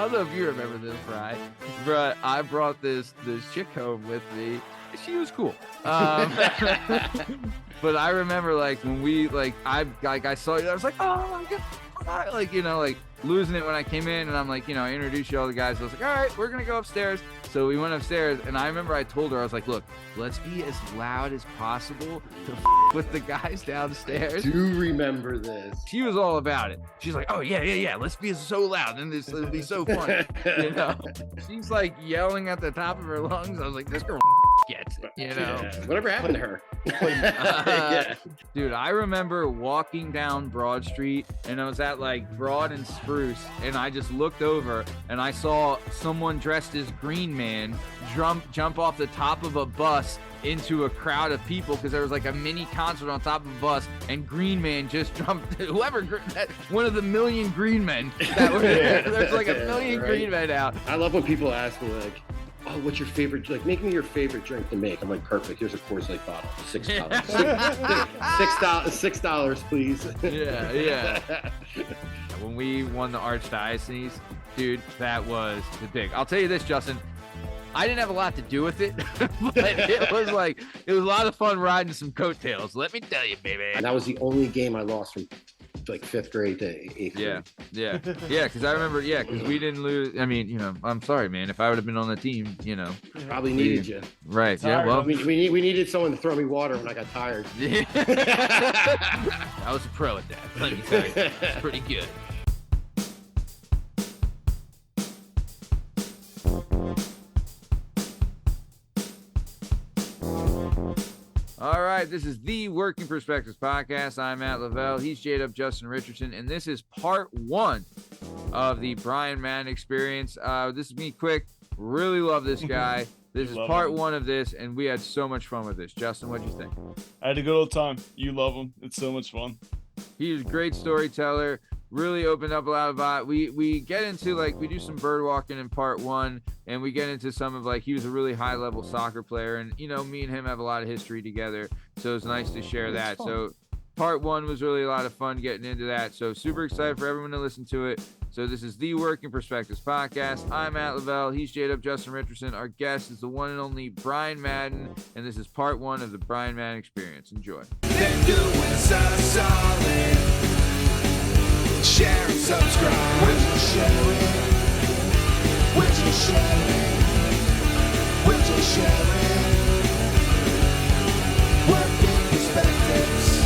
don't know if you remember this, Brian, but I brought this chick home with me. She was cool. But I remember like when I saw you, I was like, oh my God. Like, like losing it when I came in, and I'm like, I introduced you to all the guys. I was like, all right, we're going to go upstairs. So we went upstairs, and I remember I told her, I was like, look, let's be as loud as possible to with the guys downstairs. I do remember this. She was all about it. She's like, oh, yeah. Let's be so loud, and it'll be so fun. She's like yelling at the top of her lungs. I was like, this girl gets it, Yeah. Whatever happened to her? Dude, I remember walking down Broad Street, and I was at like Broad and Spruce, and I just looked over and I saw someone dressed as Green Man jump off the top of a bus into a crowd of people, because there was like a mini concert on top of a bus, and Green Man just jumped. One of the million Green Men that were there. There's like a million Green Men out. I love when people ask me like, oh, what's your favorite? Like, make me your favorite drink to make. I'm like, perfect. Here's a Coors Light bottle. $6. $6, please. Yeah. When we won the Archdiocese, dude, that was the big. I'll tell you this, Justin. I didn't have a lot to do with it, but it was a lot of fun riding some coattails. Let me tell you, baby. And that was the only game I lost from like 5th grade to 8th grade. Yeah. Because I remember, because we didn't lose. I mean, I'm sorry, man. If I would have been on the team, probably needed you. Right. Yeah. Well, we needed someone to throw me water when I got tired. Yeah. I was a pro at that. Let me tell you, it's pretty good. All right, this is the Working Perspectives podcast. I'm Matt Lavelle. He's J-Dub Justin Richardson, and this is part 1 of the Brian Madden experience. This is me quick. Really love this guy. This is part 1 of this, and we had so much fun with this. Justin, what'd you think? I had a good old time. You love him. It's so much fun. He's a great storyteller. Really opened up a lot about we get into we do some bird walking in part 1, and we get into some of he was a really high level soccer player, and me and him have a lot of history together, so it's nice to share that. So part 1 was really a lot of fun getting into that, so super excited for everyone to listen to it. So this is the Working Perspectives podcast. I'm Matt Lavelle. He's J-Dub Justin Richardson. Our guest is the one and only Brian Madden, and this is part 1 of the Brian Madden experience. Enjoy. Share and subscribe. Would you share it? Would you share it? Would you share it? Working Perspectives.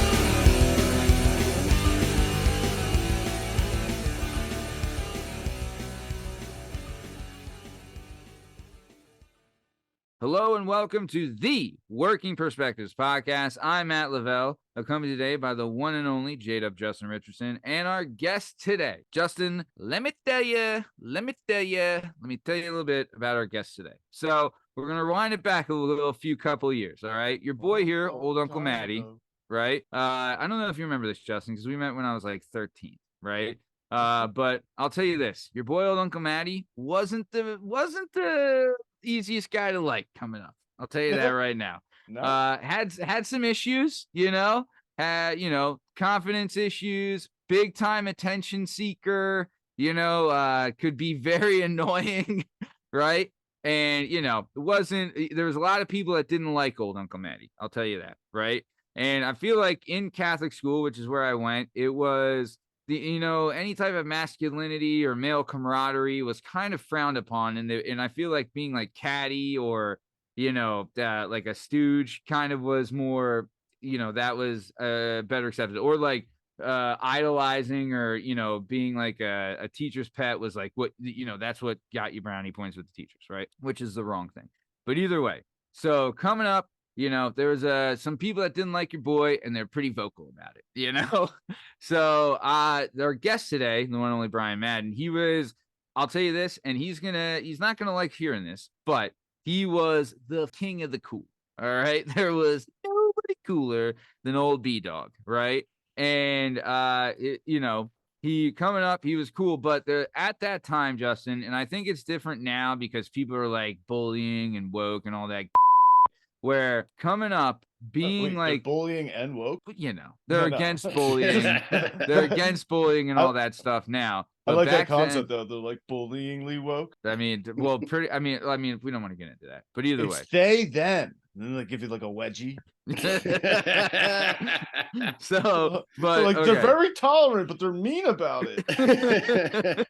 Hello and welcome to the Working Perspectives podcast. I'm Matt Lavelle, accompanied today by the one and only J-Dub Justin Richardson, and our guest today, Justin. Let me tell you a little bit about our guest today. So we're gonna rewind it back a few couple of years. All right, your boy here, old Uncle Matty, right? I don't know if you remember this, Justin, because we met when I was like 13, right? But I'll tell you this: your boy, old Uncle Matty, wasn't the easiest guy to like coming up. I'll tell you that right now. No. Had some issues, had confidence issues, big time attention seeker, could be very annoying, right? And there was a lot of people that didn't like old Uncle Matty. I'll tell you that, right? And I feel like in Catholic school, which is where I went, it was any type of masculinity or male camaraderie was kind of frowned upon, and I feel like being like catty or like a stooge kind of was more, that was better accepted, or like idolizing or being like a teacher's pet was like what that's what got you brownie points with the teachers, right? Which is the wrong thing. But either way, so coming up, there was some people that didn't like your boy, and they're pretty vocal about it, So our guest today, the one and only Brian Madden, I'll tell you this, and he's not gonna like hearing this, but he was the king of the cool. All right. There was nobody cooler than old B-Dog, right? And he coming up, he was cool, but at that time, Justin, and I think it's different now because people are like bullying and woke and all that. where coming up, being Wait, like, they're bullying and woke. they're No, no. against bullying. They're against bullying and all that stuff now. I But like that back concept then, though. They're like bullyingly woke. I mean, well, I mean, we don't want to get into that. But either way, It's they them. And then they give you like a wedgie. so, but like they're very tolerant, but they're mean about it.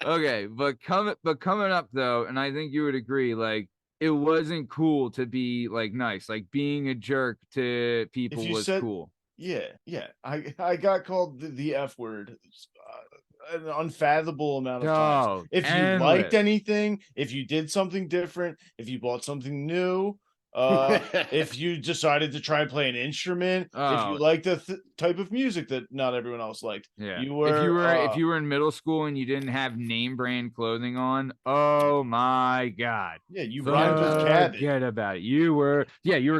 Okay, but coming up though, and I think you would agree, like it wasn't cool to be like nice, like being a jerk to people was cool. Yeah. I got called the F word an unfathomable amount of times. If you liked anything, if you did something different, if you bought something new, if you decided to try and play an instrument, if you liked a type of music that not everyone else liked, if you were in middle school and you didn't have name brand clothing on, oh my god, you rhymed with cabbage. Forget about it. You were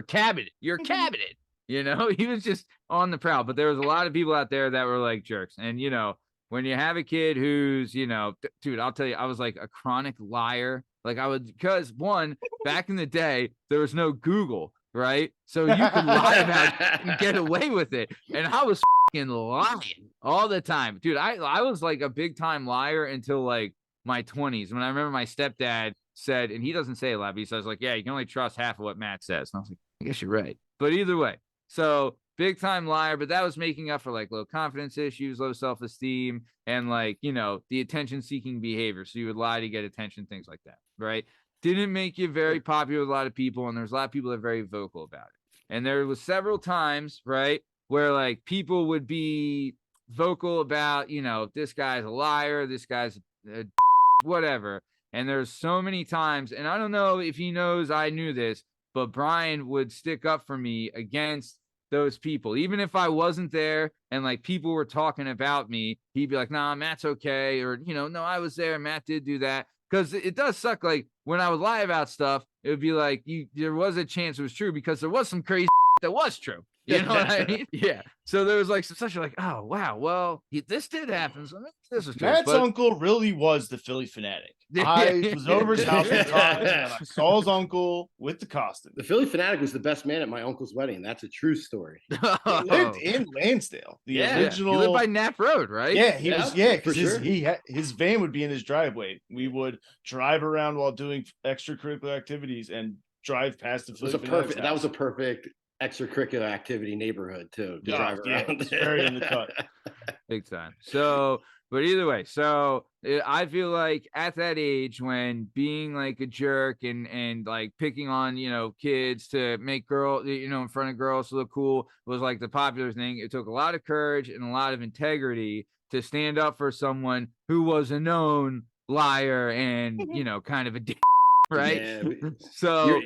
cabinet. You're cabinet. You know, he was just on the prowl. But there was a lot of people out there that were like jerks. And, you know, when you have a kid who's, you know, dude, I'll tell you, I was like a chronic liar. Like because one, back in the day, there was no Google, right? So you could lie about it and get away with it. And I was fucking lying all the time. Dude, I was like a big time liar until like my 20s. When I remember my stepdad said, and he doesn't say a lot, but he says like, yeah, you can only trust half of what Matt says. And I was like, I guess you're right. But either way. So big time liar, but that was making up for like low confidence issues, low self-esteem, and like, you know, the attention seeking behavior. So you would lie to get attention, things like that. Right. Didn't make you very popular with a lot of people. And there's a lot of people that are very vocal about it. And there was several times, right, where like people would be vocal about, you know, this guy's a liar, this guy's a whatever. And there's so many times, and I don't know if he knows I knew this, but Brian would stick up for me against those people. Even if I wasn't there and like people were talking about me, he'd be like, nah, Matt's okay. Or, you know, no, I was there. Matt did do that. Because it does suck. Like when I would lie about stuff, it would be like there was a chance it was true because there was some crazy that was true. You know what I mean? Yeah. So there was like some such like, oh wow, well this did happen. So this was true. Matt's uncle really was the Philly fanatic. I was over his house one time and I saw his uncle with the costume. The Philly fanatic was the best man at my uncle's wedding. That's a true story. He lived in Lansdale. The original. He lived by Knapp Road, right? Yeah, he was. Yeah, because sure. his van would be in his driveway. We would drive around while doing extracurricular activities and drive past the Philly fanatic's house. That was a perfect extracurricular activity neighborhood too to drive around. It's very in the cut. Big time. So, but either way, so I feel like at that age when being like a jerk and like picking on, you know, kids to make girls, you know, in front of girls to look cool was like the popular thing. It took a lot of courage and a lot of integrity to stand up for someone who was a known liar and, you know, kind of a dick, right? Yeah, so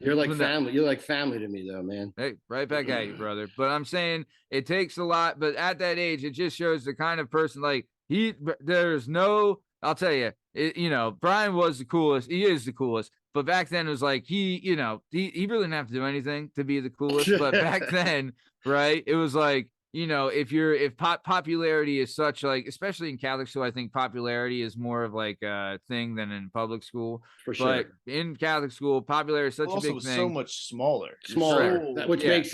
you're like family. You're like family to me, though, man. Hey, right back at you, brother. But I'm saying it takes a lot. But at that age, it just shows the kind of person like there's no. I'll tell you, you know, Brian was the coolest. He is the coolest. But back then, it was like you know, he really didn't have to do anything to be the coolest. But back then, right, it was like, you know, if popularity is such like, especially in Catholic school, I think popularity is more of like a thing than in public school. For sure. But in Catholic school, popularity is such a big thing. So much smaller, which makes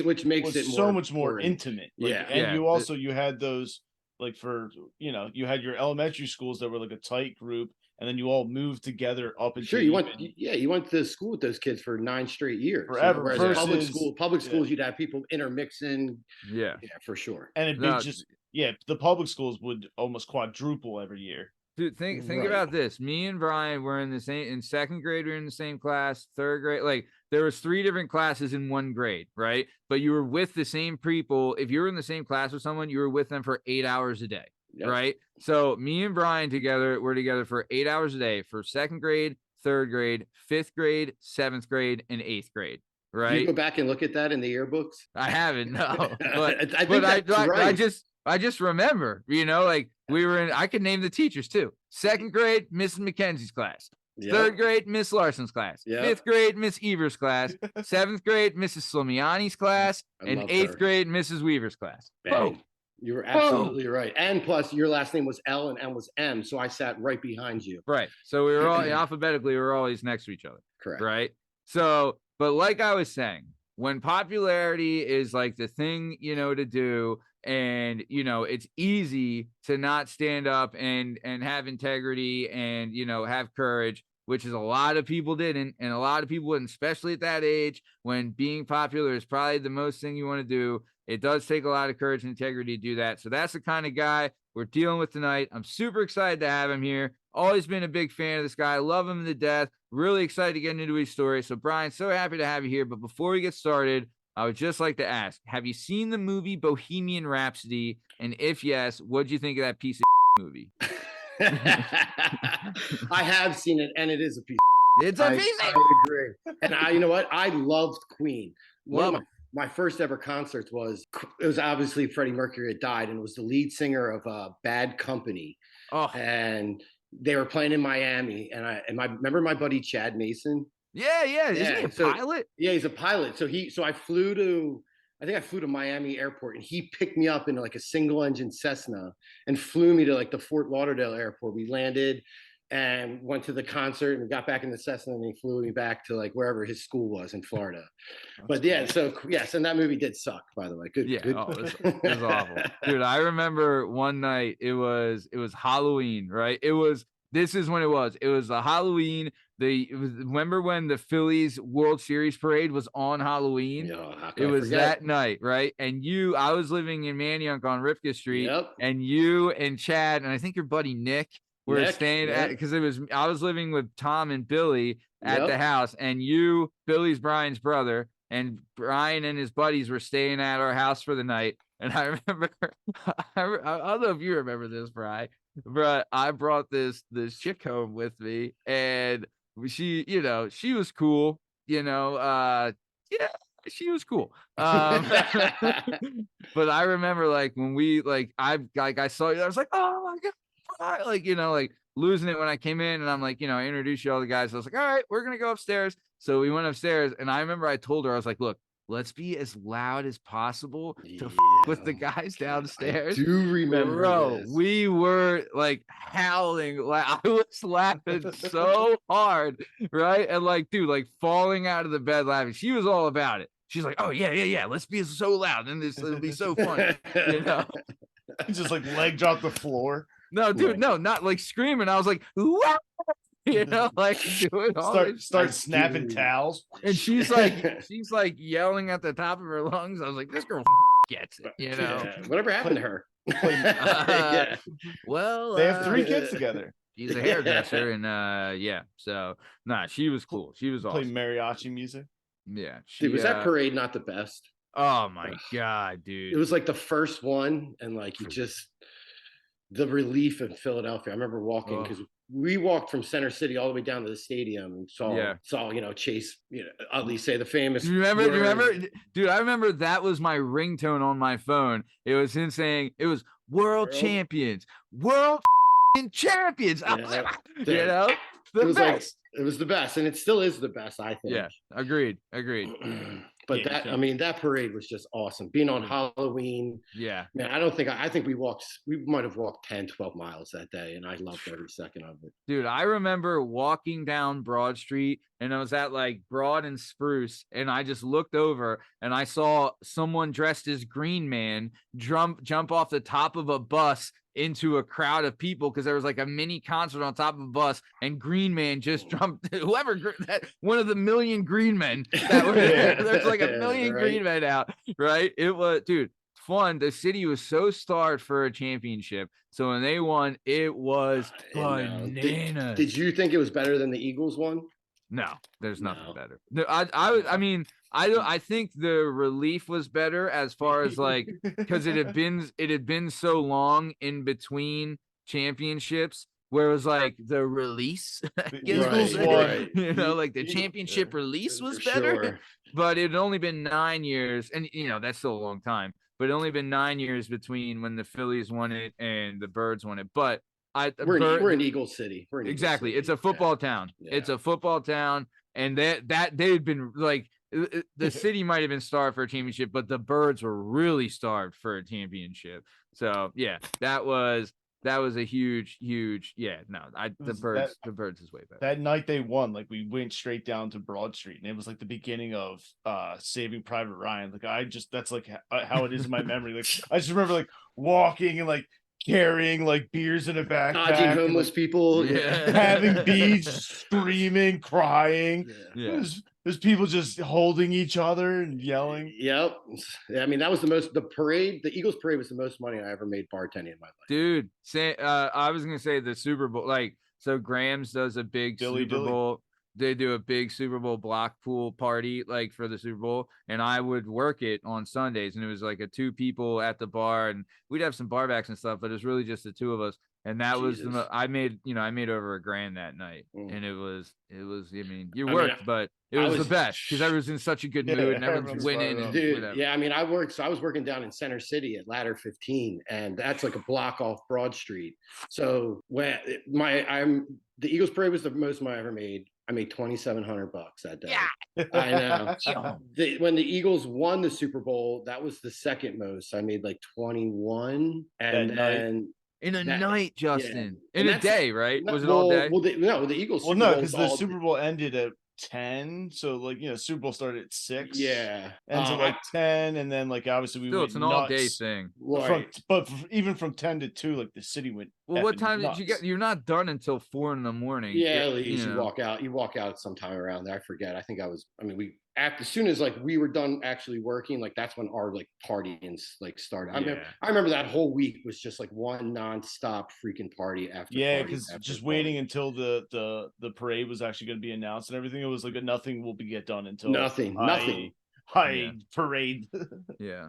it so much more intimate. Like, yeah, and you had those like for you know you had your elementary schools that were like a tight group. And then you all moved together up into you went to school with those kids for 9 straight years. Forever. Whereas public schools, you'd have people intermixing. Yeah, for sure. And it'd be the public schools would almost quadruple every year. Dude, think about this. Me and Brian were in second grade, we were in the same class, third grade, like there was 3 different classes in one grade, right? But you were with the same people. If you were in the same class with someone, you were with them for 8 hours a day. Yep. Right. So me and Brian were together for 8 hours a day for second grade, third grade, 5th grade, 7th grade, and 8th grade. Right. Do you go back and look at that in the yearbooks? I haven't, no. But I just remember, you know, like we were in, I could name the teachers too. 2nd grade, Mrs. McKenzie's class. Yep. 3rd grade, Miss Larson's class. Yep. 5th grade, Miss Evers' class. 7th grade, Mrs. Slimiani's class. And 8th grade, Mrs. Weaver's class. Bang. You were absolutely right. And plus, your last name was L and M was M, so I sat right behind you. Right. So we were all alphabetically, we were always next to each other. Correct. Right. So But like I was saying, when popularity is like the thing, to do, and it's easy to not stand up and have integrity and have courage, which is a lot of people didn't, and a lot of people wouldn't, especially at that age when being popular is probably the most thing you want to do. It does take a lot of courage and integrity to do that. So that's the kind of guy we're dealing with tonight. I'm super excited to have him here. Always been a big fan of this guy. Love him to death. Really excited to get into his story. So Brian, so happy to have you here. But before we get started, I would just like to ask, have you seen the movie Bohemian Rhapsody? And if yes, what'd you think of that piece of movie? I have seen it, and it is a piece. It's a piece. I agree. And you know what? I loved Queen. One of my first ever concerts was obviously Freddie Mercury had died, and it was the lead singer of Bad Company. Oh. And they were playing in Miami, and I remember my buddy Chad Mason. Yeah. Isn't he a pilot? Yeah, he's a pilot. So I flew to Miami airport, and he picked me up in like a single engine Cessna and flew me to like the Fort Lauderdale airport. We landed and went to the concert and got back in the Cessna, and he flew me back to like wherever his school was in Florida. But yeah, so yes, and that movie did suck, by the way. Good. Oh, it was awful. Dude, I remember one night it was Halloween, right? This is when it was a Halloween. Remember when the Phillies World Series parade was on Halloween? Yeah, it was that night, right? And I was living in Manayunk on Ripka Street, and you and Chad, and I think your buddy Nick were staying at, because I was living with Tom and Billy at the house, and Billy's Brian's brother, and Brian and his buddies were staying at our house for the night. And I remember, I don't know if you remember this, Brian, but I brought this chick home with me, and she was cool, she was cool. But I remember like when I saw you, I was like, oh my God, like losing it when I came in, and I'm like, I introduced you all the guys. I was like, all right, we're going to go upstairs. So we went upstairs, and I remember I told her, I was like, look, let's be as loud as possible to with the guys downstairs. I do remember, bro. We were like howling, like I was laughing so hard, right? And like, dude, like falling out of the bed laughing. She was all about it. She's like, oh yeah. Let's be so loud, and it'll be so fun, Just like leg drop the floor. No, dude, no, not like screaming. I was like, wow. Like doing all start snapping towels, and she's like yelling at the top of her lungs. I was like, this girl gets it, whatever happened to her? Well, they have 3 kids together. She's a hairdresser, and so she was cool. She was awesome. Play mariachi music. Yeah, dude, was that parade not the best? Oh my God, dude! It was like the first one, and like the relief in Philadelphia. I remember walking because we walked from Center City all the way down to the stadium and saw Chase, at least say the famous. Do you remember? Dude, I remember that was my ringtone on my phone. It was him saying it was world champions. The best. It was the best, and it still is the best, I think. Yeah, agreed. But that parade was just awesome. Being on Halloween. Yeah. Man, I think we might have walked 10, 12 miles that day, and I loved every second of it. Dude, I remember walking down Broad Street, and I was at like Broad and Spruce, and I just looked over and I saw someone dressed as Green Man jump off the top of a bus into a crowd of people, because there was like a mini concert on top of a bus, and Green Man just jumped. One of the million Green Men that were there. There's like a million Green Men out, right? It was, dude, fun. The city was so starved for a championship, so when they won, it was bananas. Did you think it was better than the Eagles one? No, there's nothing better. No, I think the relief was better, as far as like, because it had been so long in between championships, where it was like the release, like the championship release was better, but it had only been 9 years, and that's still a long time, but it only been 9 years between when the Phillies won it and the Birds won it, but. We're in Eagle City. Exactly. It's a football town. Yeah. It's a football town, and that they had been like, the city might have been starved for a championship, but the Birds were really starved for a championship. So yeah, that was that was a huge. Yeah, no, the birds is way better. That night they won, like we went straight down to Broad Street, and it was like the beginning of Saving Private Ryan. Like that's like how it is in my memory. Like I just remember like walking and like carrying like beers in a backpack, dodging homeless people, having bees, screaming, crying. Yeah. There's people just holding each other and yelling. Yep. I mean, that was the parade. The Eagles parade was the most money I ever made bartending in my life. Dude, I was gonna say the Super Bowl, like, so Graham's does a big Super Bowl. They do a big Super Bowl block pool party, like, for the Super Bowl, and I would work it on Sundays, and it was like 2 people at the bar, and we'd have some barbacks and stuff, but it was really just the 2 of us. And that was I made over $1,000 that night, and it was. I mean, you worked, but it was the best because everyone's in such a good mood and everyone's winning. And dude, whatever. Yeah, I mean, I was working down in Center City at Ladder 15, and that's like a block off Broad Street. So when the Eagles parade was the most money I ever made. I made $2,700 that day. Yeah, I know. When the Eagles won the Super Bowl, that was the second most. I made like 21, and then. In a night, Justin. Yeah. In a day, right? Was it all day? The Eagles. Well, no, because the Super Bowl ended at 10, so like Super Bowl started at 6. Yeah, ends at like 10, and then like obviously it's an all day thing. Right. Even from 10 to 2, like the city went. Well, what time did you get? You're not done until 4 in the morning. Yeah, you walk out. You walk out sometime around there. I forget. I think as soon as like we were done actually working, like that's when our like partying like started. I remember that whole week was just like one nonstop freaking party after. Yeah, because just waiting until the parade was actually going to be announced and everything. It was like nothing will get done until nothing. Parade. Yeah,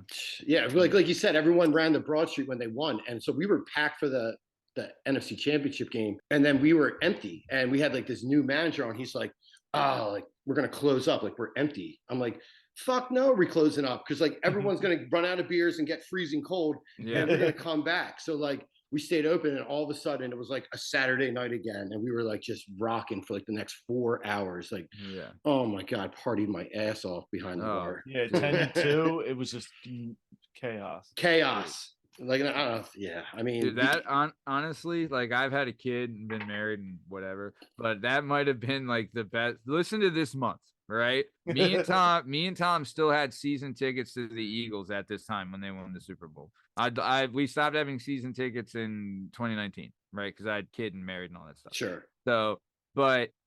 like you said, everyone ran the Broad Street when they won, and so we were packed for the NFC Championship game, and then we were empty, and we had like this new manager on. He's like, "Oh, like we're gonna close up, like we're empty." I'm like, "Fuck no, we're closing up," because like everyone's gonna run out of beers and get freezing cold, and we're gonna come back. So like we stayed open, and all of a sudden it was like a Saturday night again, and we were like just rocking for like the next 4 hours. Like, oh my god, partied my ass off behind the bar. Yeah, 10 to 2, it was just chaos. Like, I don't know. Yeah, I mean, dude, that honestly, like, I've had a kid and been married and whatever, but that might have been like the best. Listen to this month, right? Me and Tom still had season tickets to the Eagles at this time when they won the Super Bowl. We stopped having season tickets in 2019, right? Because I had kid and married and all that stuff. Sure.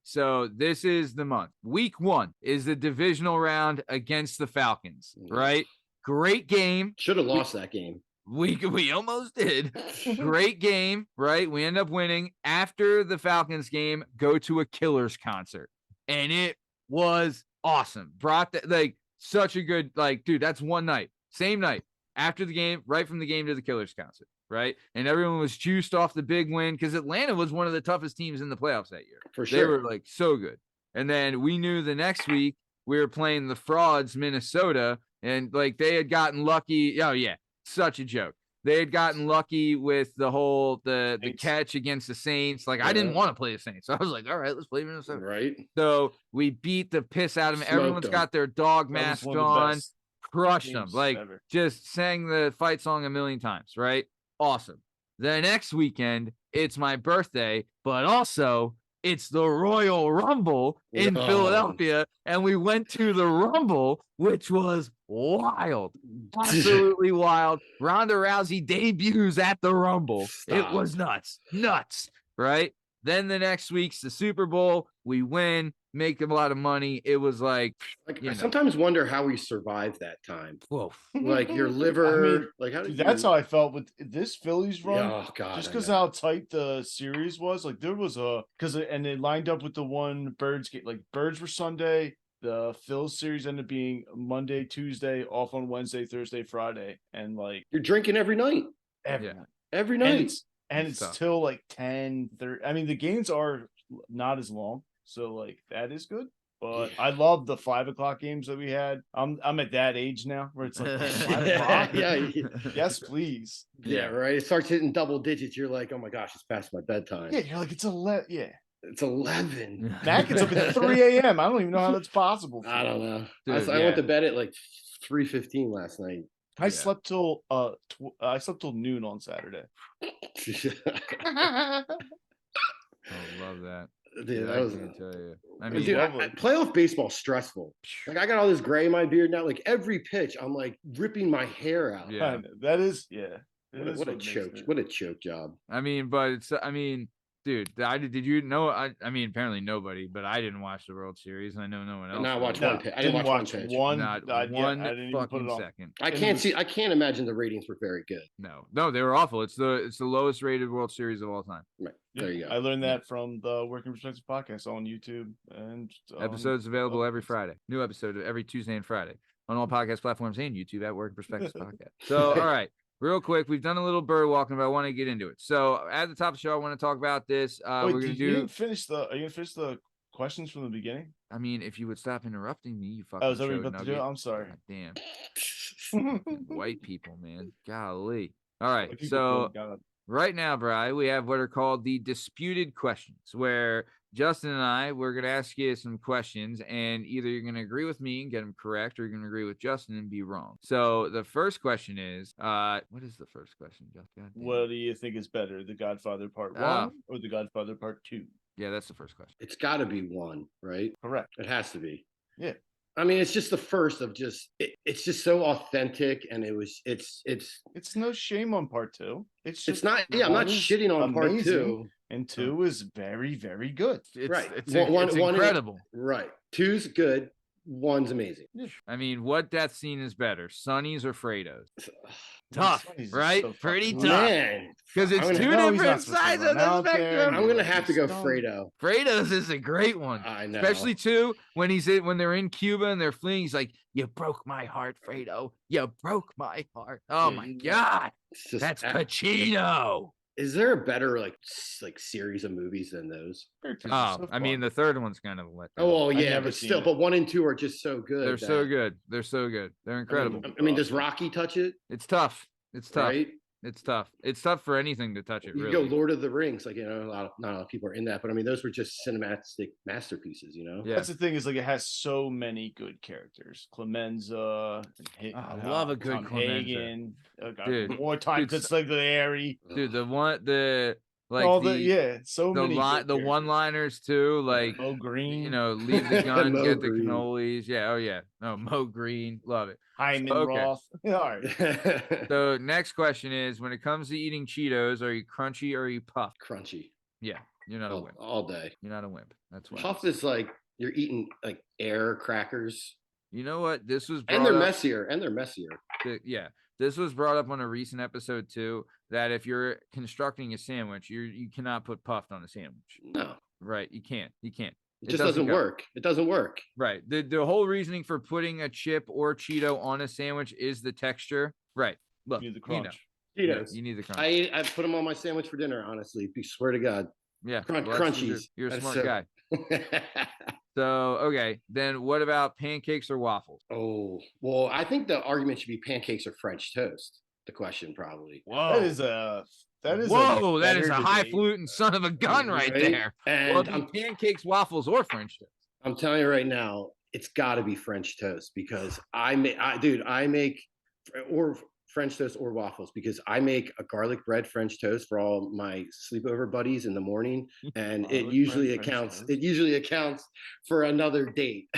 So this is the month. Week 1 is the divisional round against the Falcons, right? Great game. Should have lost that game. We almost did. Great game, right? We end up winning. After the Falcons game, go to a Killers concert, and it was awesome. Brought that, like, such a good, like, dude, that's one night, same night after the game, right from the game to the Killers concert, right? And everyone was juiced off the big win because Atlanta was one of the toughest teams in the playoffs that year. For sure, they were like so good. And then we knew the next week we were playing the Frauds, Minnesota, and like they had gotten lucky. Oh yeah. Such a joke. They had gotten lucky with the whole the catch against the Saints. Like, I didn't want to play the Saints. So I was like, all right, let's play Minnesota. Right. So we beat the piss out of them. Everyone's got their dog mask on. Crushed them. Like, just sang the fight song a million times, right? Awesome. The next weekend, it's my birthday, but also it's the Royal Rumble in Philadelphia, and we went to the Rumble, which was wild, absolutely wild. Ronda Rousey debuts at the Rumble. It was nuts, right? Then the next week's the Super Bowl. We win, make a lot of money. It was like I sometimes wonder how we survived that time. Whoa. Like your liver, that's how I felt with this Phillies run. Oh god. Just because how tight the series was. Like there was and it lined up with the one Birds game. Like Birds were Sunday. The Phils series ended up being Monday, Tuesday, off on Wednesday, Thursday, Friday. And like you're drinking every night. Every night. And it's till like 10:30. I mean, the games are not as long, so like that is good. But I love the 5:00 games that we had. I'm at that age now where it's like 5:00. Yes, please. Yeah, right. It starts hitting double digits. You're like, oh my gosh, it's past my bedtime. Yeah, you're like, it's 11. Yeah. It's 11. Matt gets up at 3 a.m. I don't even know how that's possible. I don't know. Dude, I went to bed at like 3:15 last night. I slept till noon on Saturday. I love that. Dude, I that was. can't tell you. I Dude, mean, playoff baseball's stressful. Like I got all this gray in my beard now. Like every pitch, I'm like ripping my hair out. yeah. That is, yeah. What a choke! What a choke job. I mean, but it's. I mean, dude, did you know? I mean, apparently nobody, but I didn't watch the World Series, and I know no one else. No, I watched did. one pitch. I didn't watch one pitch. Not one I didn't even put fucking it on. second. I can't imagine the ratings were very good. No, they were awful. It's the lowest rated World Series of all time. Right. There you go. I learned that from the Working Perspective podcast on YouTube, and Episodes available every Friday. New episode every Tuesday and Friday on all podcast platforms and YouTube at Working Perspectives Podcast. So, all right, real quick, we've done a little bird walking, but I want to get into it. So, at the top of the show, I want to talk about this. Wait, we're gonna do. You didn't finish the. Are you gonna finish the questions from the beginning? I mean, if you would stop interrupting me, you fucking. Oh, is that what you're about to do? I'm sorry. God damn. White people, man. Golly. All right, so. Right now, Bri, we have what are called the disputed questions, where Justin and we're going to ask you some questions, and either you're going to agree with me and get them correct, or you're going to agree with Justin and be wrong. So the first question is, what is the first question, Justin? What do you think is better, The Godfather Part 1 or The Godfather Part 2? Yeah, that's the first question. It's got to be 1, right? Correct. It has to be. Yeah. I mean, it's just the first of it's just so authentic, and it's no shame on Part 2. It's not. Yeah, I'm not shitting on Part 2. And 2 is very, very good. Right. It's incredible. Right. 2's good. 1's amazing. Yeah. I mean, what death scene is better, Sonny's or Fredo's? Tough, right? So pretty tough. Man, because it's two different sides of the spectrum. I'm gonna have to go Fredo. Fredo's is a great one. I know, especially too when when they're in Cuba and they're fleeing. He's like, "You broke my heart, Fredo. You broke my heart." Oh my god, that's Pacino. Is there a better like series of movies than those? Oh, I mean, the third one's kind of lit. Oh, well, yeah, but still, but 1 and 2 are just so good. They're so good. They're so good. They're incredible. I mean, does Rocky touch it? It's tough. It's tough. Right? It's tough. It's tough for anything to touch it. You really. go Lord of the Rings, like, you know, not a lot of people are in that, but I mean, those were just cinematic masterpieces, you know. Yeah. That's the thing, is like it has so many good characters. Clemenza, I love a good Clemenza. Dude, more time Consigliere. Dude, so many the one-liners too, like Mo Green, you know, leave the gun, get the cannolis. Yeah, oh yeah, no, Mo Green, love it. Hyman Roth. All right. So next question is, when it comes to eating Cheetos, are you crunchy or are you puffed? Crunchy. Yeah, you're not a wimp all day. You're not a wimp. That's why. Puffed is like you're eating like air crackers. You know what? This was and they're messier. Yeah. This was brought up on a recent episode too, that if you're constructing a sandwich, you cannot put puffed on a sandwich. No. Right. You can't. It just doesn't work. It doesn't work. Right. The whole reasoning for putting a chip or Cheeto on a sandwich is the texture. Right. Look, you need the crunch. Cheetos. You need the crunch. I put them on my sandwich for dinner, honestly. Swear to God. Yeah. Crunchies. You're a smart guy. So, okay. Then what about pancakes or waffles? Oh, well, I think the argument should be pancakes or French toast. The question probably. Whoa. That is a highfalutin son of a gun right there. And well, pancakes, waffles, or French toast. I'm telling you right now, it's got to be French toast, because I make or French toast or waffles, because I make a garlic bread French toast for all my sleepover buddies in the morning, and it usually accounts for another date.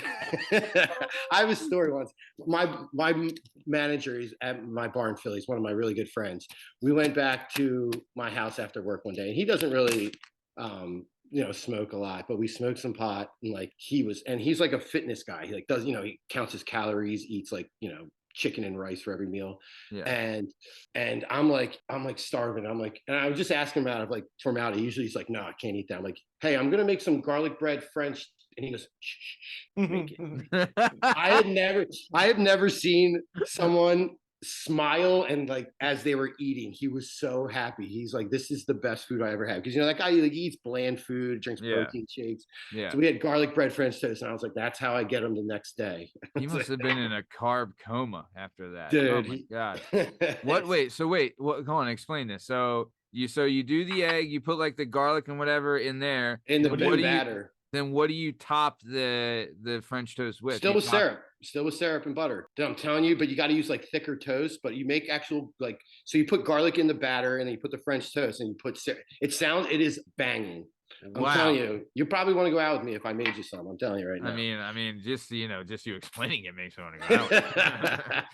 I have a story once. My manager is at my bar in Phillies, one of my really good friends. We went back to my house after work one day, and he doesn't really smoke a lot, but we smoked some pot, and he's like a fitness guy. He does, he counts his calories, eats chicken and rice for every meal. Yeah. And I'm like starving. And I was just asking him out of formality. Usually he's like, no, I can't eat that. I'm like, hey, I'm going to make some garlic bread French. And he goes, shh, make it. I have never seen someone smile, and as they were eating, he was so happy. He's like, this is the best food I ever had, because that guy eats bland food, drinks protein shakes. Yeah. So we had garlic bread French toast, and I was like, that's how I get him the next day. He must have been in a carb coma after that. Dude, oh my god. Go on, explain this. So you do the egg, you put the garlic and whatever in there in the batter. then what do you top the French toast with? Still with syrup and butter. I'm telling you, but you got to use like thicker toast. But you make actual like, so you put garlic in the batter, and then you put the French toast, and you put syrup. It is banging. I'm telling you, you probably want to go out with me if I made you some. I'm telling you right now. I mean, just you explaining it makes me want to go out.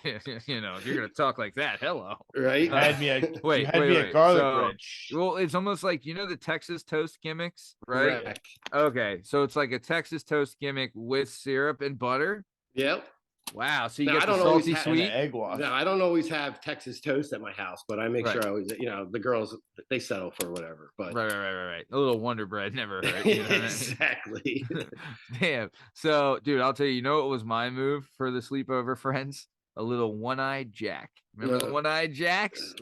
If you're gonna talk like that, hello. Right? You had me wait. a garlic bread. Well, it's almost like the Texas toast gimmicks, right? Correct. Okay, so it's like a Texas toast gimmick with syrup and butter. Yep. Wow, so you Now, get I the don't always salty have sweet. Egg wash. No, I don't always have Texas toast at my house, but I make Right. sure I always, the girls, they settle for whatever. But Right. A little Wonder Bread never hurt. You know what I mean? Exactly. Damn. So, dude, I'll tell you, what was my move for the sleepover friends? A little one-eyed Jack. Remember the one-eyed Jacks?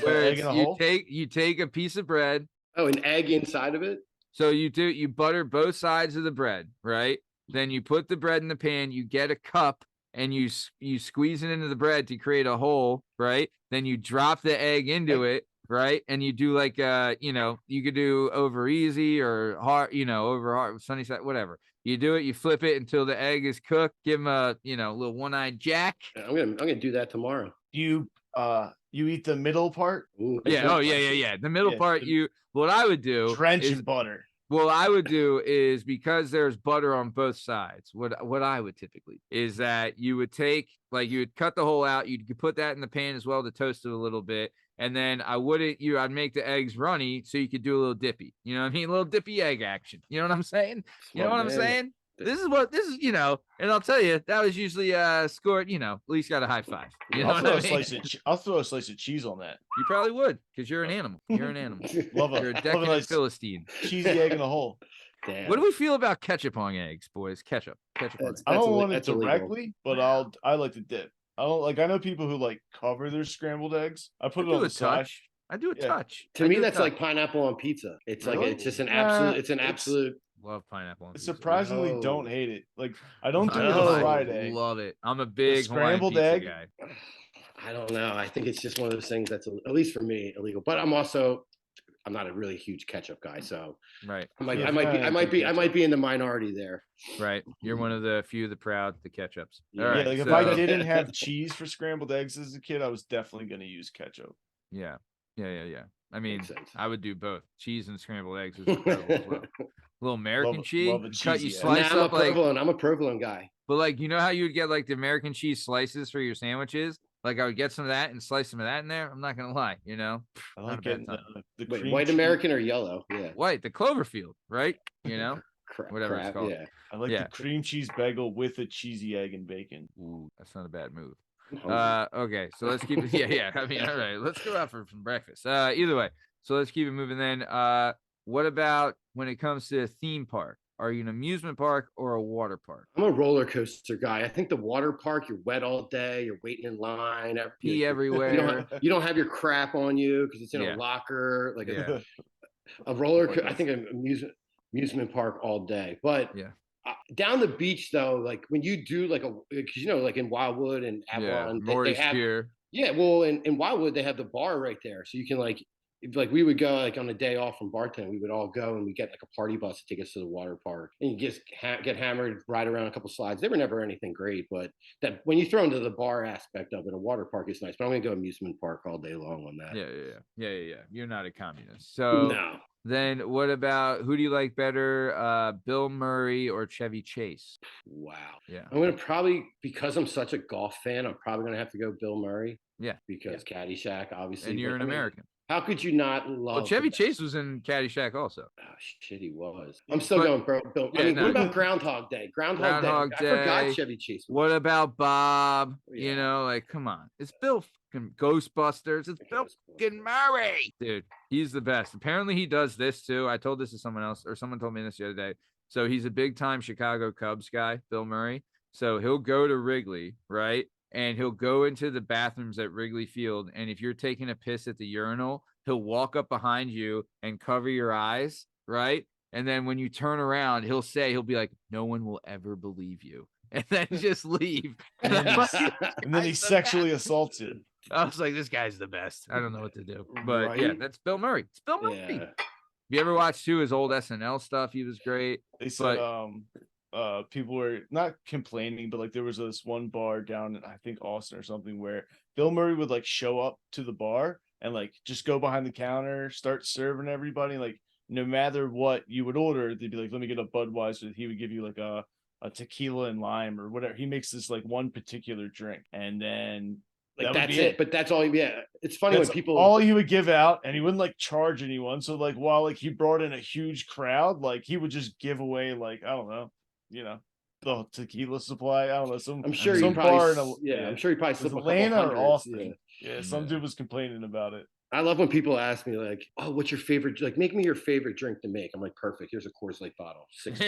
Where Egg in a hole? you take a piece of bread. Oh, an egg inside of it? So you butter both sides of the bread, right? Then you put the bread in the pan, you get a cup, and you squeeze it into the bread to create a hole, right? Then you drop the egg into it, right? And you do like you could do over easy or hard, over hard, sunny side, whatever. You do it, you flip it until the egg is cooked. Give them a little one-eyed Jack. I'm gonna do that tomorrow. You eat the middle part? Ooh, Yeah. Oh yeah. The middle part, what I would do Drench is in butter. What I would do is, because there's butter on both sides, what I would typically is that you would take, like, you would cut the hole out, you could put that in the pan as well to toast it a little bit, and then I'd make the eggs runny so you could do a little dippy. You know what I mean? A little dippy egg action. You know what I'm saying? You know what I'm saying? This is, and I'll tell you, that was usually scored, at least got a high five. You know I'll throw what I mean? I'll throw a slice of cheese on that. You probably would, because you're an animal. You're an animal. You're a decadent nice Philistine. Cheesy egg in a hole. Damn. What do we feel about ketchup on eggs, boys? Ketchup on eggs. I don't want it that's illegal. directly, but I like to dip. I know people who like cover their scrambled eggs. I put it on the side. I do a touch. To me, that's like pineapple on pizza. It's like it's just an absolute. It's an absolute. Love pineapple on I pizza. surprisingly don't hate it. Like, I don't do I the fried egg. love it. I'm a big scrambled Hawaiian egg? pizza guy. I don't know. I think it's just one of those things that's, at least for me, illegal. But I'm not a really huge ketchup guy, so Right. I might be in the minority there. Right. You're one of the few, the proud, the ketchups. Yeah, All right. Like, if so- I didn't have cheese for scrambled eggs as a kid, I was definitely going to use ketchup. Yeah. I mean, Makes sense. I would do both. Cheese and scrambled eggs is incredible as well. A little American Love cheese. a Cut, you cheesy egg. slice up like, I'm a provolone guy. but like, you know how you would get like the American cheese slices for your sandwiches? Like, I would get some of that and slice some of that in there. I'm not gonna lie, I Not a like bad getting time. the Wait, cream white cheese. American or yellow? Yeah. White, the Cloverfield, right? Whatever it's Crap, called. Yeah. I like Yeah. the cream cheese bagel with a cheesy egg and bacon. Ooh, that's not a bad move. I'm hungry. Okay, so let's keep it. Yeah. I mean, all right, let's go out for some breakfast. Either way, so let's keep it moving then. What about when it comes to a theme park? Are you an amusement park or a water park? I'm a roller coaster guy. I think the water park, you're wet all day, you're waiting in line, Pee everywhere. You don't have your crap on you because it's in Yeah. a locker. Like Yeah. a roller coaster. I think an amusement park all day. But Yeah. Down the beach though, like when you do like because like in Wildwood and Avalon, they Maurice have Pier. well in Wildwood they have the bar right there, so you can like we would go like on a day off from bartending, we would all go and we get like a party bus to take us to the water park, and you just get hammered, ride around a couple slides. They were never anything great, but that when you throw into the bar aspect of it, a water park is nice. But I'm gonna go amusement park all day long on that. Yeah. You're not a communist. So No. then what about, who do you like better, Bill Murray or Chevy Chase? Wow. Yeah. I'm gonna probably, because I'm such a golf fan, I'm probably gonna have to go Bill Murray. Yeah. Because Caddyshack, obviously. And you're an American. How could you not love? Well, Chevy Chase was in Caddyshack also. Oh shit, he was. I'm still going, bro. Bill. Yeah, I mean, no, what about Groundhog Day? Groundhog Day. I forgot Chevy Chase. What about Bob? Yeah. Like, come on. It's Bill fucking Ghostbusters. It's Bill fucking Murray. Dude, he's the best. Apparently he does this too. I told this to someone else, or someone told me this the other day. So he's a big time Chicago Cubs guy, Bill Murray. So he'll go to Wrigley, right? And he'll go into the bathrooms at Wrigley Field. And if you're taking a piss at the urinal, he'll walk up behind you and cover your eyes, right? And then when you turn around, he'll be like, no one will ever believe you. And then just leave. And then he sexually assaults you. I was like, this guy's the best. I don't know what to do. But yeah, Right? that's Bill Murray. It's Bill Murray. Yeah. If you ever watched his old SNL stuff, he was great. They said people were not complaining, but like there was this one bar down in I think Austin or something where Bill Murray would like show up to the bar and like just go behind the counter, start serving everybody. Like no matter what you would order, they'd be like, "Let me get a Budweiser." He would give you like a tequila and lime or whatever. He makes this like one particular drink, and then like that's it. But that's all. Yeah, it's funny that's when people all he would give out, and he wouldn't like charge anyone. So like while like he brought in a huge crowd, like he would just give away like I don't know, the tequila supply. I don't know. I'm sure some he probably bar I'm sure he probably slipped Atlanta or Austin. Yeah, some dude was complaining about it. I love when people ask me like, "Oh, what's your favorite? Like, make me your favorite drink to make." I'm like, "Perfect. Here's a Coors Light bottle. $6.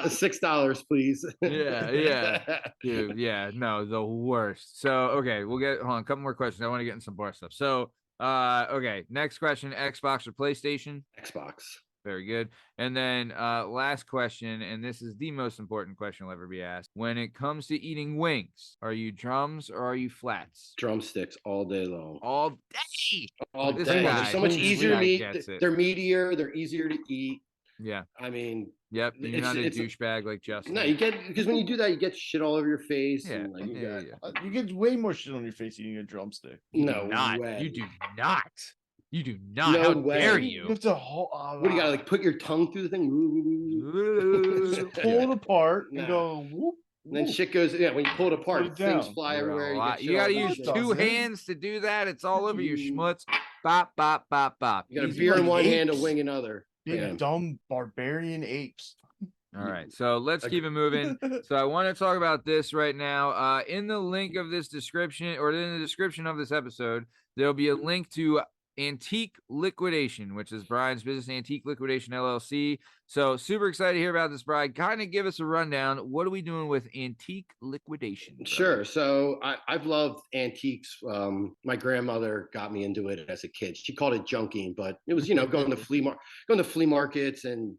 $6, please." Yeah, dude. Yeah, no, the worst. So, okay, hold on, a couple more questions. I want to get in some bar stuff. So, okay, next question: Xbox or PlayStation? Xbox. Very good. And then last question, and this is the most important question you'll ever be asked. When it comes to eating wings, are you drums or are you flats? Drumsticks all day long. All day. All day. They're so much easier to eat. They're meatier. They're easier to eat. Yeah. I mean. Yep. You're not a douchebag like Justin. No, you get because when you do that, you get shit all over your face. Yeah. And like, you get way more shit on your face eating a drumstick. No way. You do not. You do not. No How way. dare you? You have to what do you gotta like put your tongue through the thing? Pull it apart and go whoop. And then shit goes, when you pull it apart, things fly everywhere. You gotta use two hands to do that. It's all over your schmutz. Bop, bop, bop, bop. You got a beer in one hand, a wing in another. Big dumb barbarian apes. All right, so let's keep it moving. So I want to talk about this right now. In the link of this description, or in the description of this episode, there'll be a link to Antique Liquidation, which is Brian's business, Antique Liquidation LLC. So super excited to hear about this, Brian. Kind of give us a rundown. What are we doing with Antique Liquidation? Bro? Sure. So I've loved antiques. My grandmother got me into it as a kid. She called it junking, but it was going to flea markets and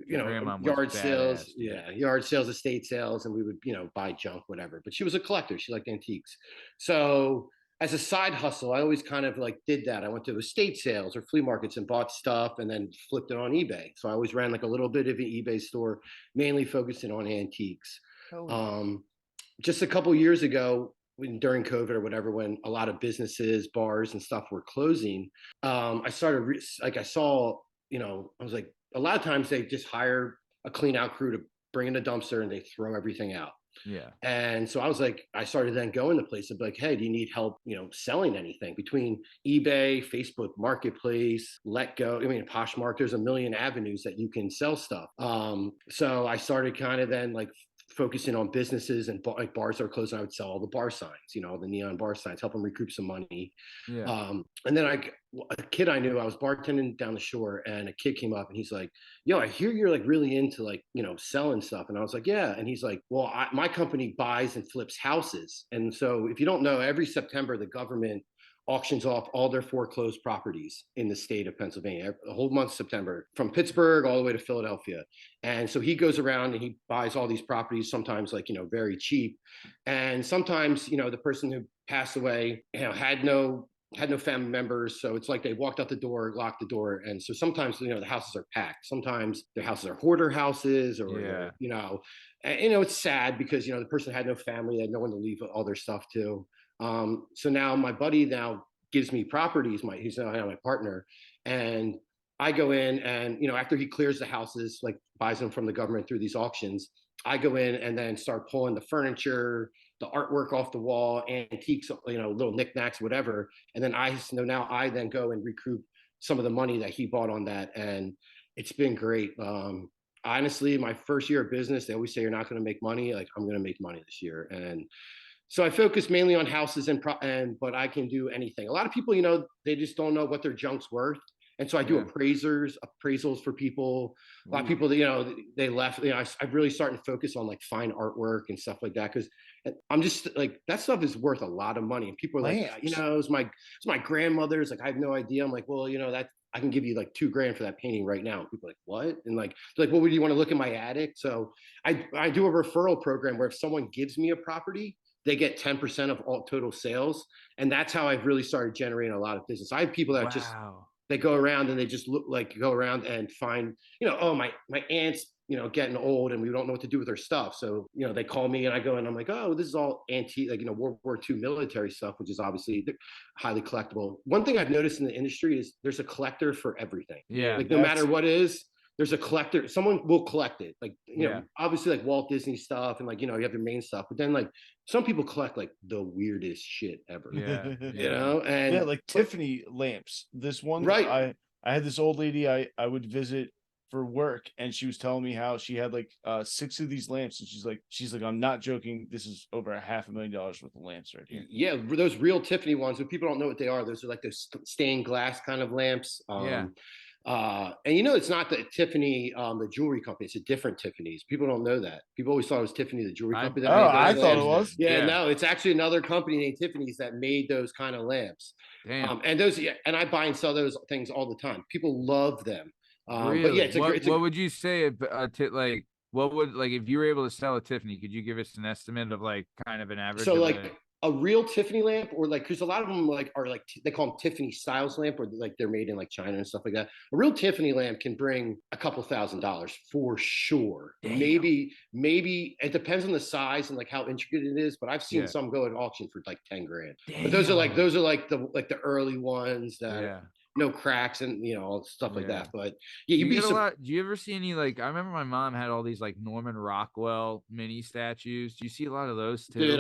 yard sales. Yeah, yard sales, estate sales, and we would buy junk, whatever. But she was a collector. She liked antiques. So as a side hustle, I always kind of like did that. I went to estate sales or flea markets and bought stuff and then flipped it on eBay. So I always ran like a little bit of an eBay store, mainly focusing on antiques. Just a couple years ago, during COVID or whatever, when a lot of businesses, bars and stuff were closing, I started I saw, I was like, a lot of times they just hire a clean out crew to bring in a dumpster and they throw everything out. Yeah. And so I started then going to places like, hey, do you need help, selling anything between eBay, Facebook Marketplace, Let Go? I mean, Poshmark, there's a million avenues that you can sell stuff. So I started kind of then like focusing on businesses and like bars that are closing. I would sell all the bar signs, the neon bar signs, help them recoup some money. Yeah. And then a kid I knew, I was bartending down the shore, and a kid came up and he's like, "Yo, I hear you're like really into like, selling stuff." And I was like, "Yeah." And he's like, "Well, my company buys and flips houses. And so if you don't know, every September, the government auctions off all their foreclosed properties in the state of Pennsylvania, the whole month of September, from Pittsburgh all the way to Philadelphia. And so he goes around and he buys all these properties, sometimes like, very cheap. And sometimes, the person who passed away, had no family members. So it's like they walked out the door, locked the door. And so sometimes, the houses are packed. Sometimes the houses are hoarder houses or, and, it's sad because, the person had no family, they had no one to leave all their stuff to. So now my buddy gives me properties. He's now my partner, and I go in and, after he clears the houses, like buys them from the government through these auctions, I go in and then start pulling the furniture, the artwork off the wall, antiques, little knickknacks, whatever. And then I then go and recoup some of the money that he bought on that. And it's been great. Honestly, my first year of business, they always say you're not going to make money. Like, I'm going to make money this year. And so I focus mainly on houses but I can do anything. A lot of people, they just don't know what their junk's worth. And so I do appraisals for people. A lot of people, they left, I've really started to focus on like fine artwork and stuff like that. Cause I'm just like, that stuff is worth a lot of money. And people are like, it's my grandmother's. Like, I have no idea. I'm like, well, that I can give you like $2,000 for that painting right now. And people are like, what? And like, well, would you want to look in my attic? So I do a referral program where if someone gives me a property, they get 10% of all total sales. And that's how I've really started generating a lot of business. I have people that they go around and they just go around and find, oh, my aunt's, getting old and we don't know what to do with her stuff. So, they call me and I go and I'm like, oh, this is all antique, like, World War II military stuff, which is obviously highly collectible. One thing I've noticed in the industry is there's a collector for everything. Yeah. Like no matter what it is, there's a collector. Someone will collect it. Like, obviously like Walt Disney stuff and like, you have your main stuff, but then like some people collect like the weirdest shit ever. Yeah. And like Tiffany lamps. This one, right. I had this old lady I would visit for work, and she was telling me how she had like 6 of these lamps, and she's like, I'm not joking, this is over $500,000 worth of lamps right here. Yeah, those real Tiffany ones, but people don't know what they are. Those are like those stained glass kind of lamps. And it's not the Tiffany, the jewelry company. It's a different Tiffany's. People don't know that. People always thought it was Tiffany, the jewelry company. I thought it was. Yeah, no, it's actually another company named Tiffany's that made those kind of lamps. Damn. And I buy and sell those things all the time. People love them. Really? But yeah, what would you say if what would, like, if you were able to sell a Tiffany, could you give us an estimate of like kind of an average? So like a real Tiffany lamp, or like, because a lot of them like are like they call them Tiffany styles lamp, or like they're made in like China and stuff like that. A real Tiffany lamp can bring a couple $1,000s for sure. Damn. Maybe it depends on the size and like how intricate it is, but I've seen some go at auction for like 10 grand. Damn. But those are like the early ones that no cracks and all stuff like that. But yeah, do you ever see any, like, I remember my mom had all these like Norman Rockwell mini statues. Do you see a lot of those too? Dude,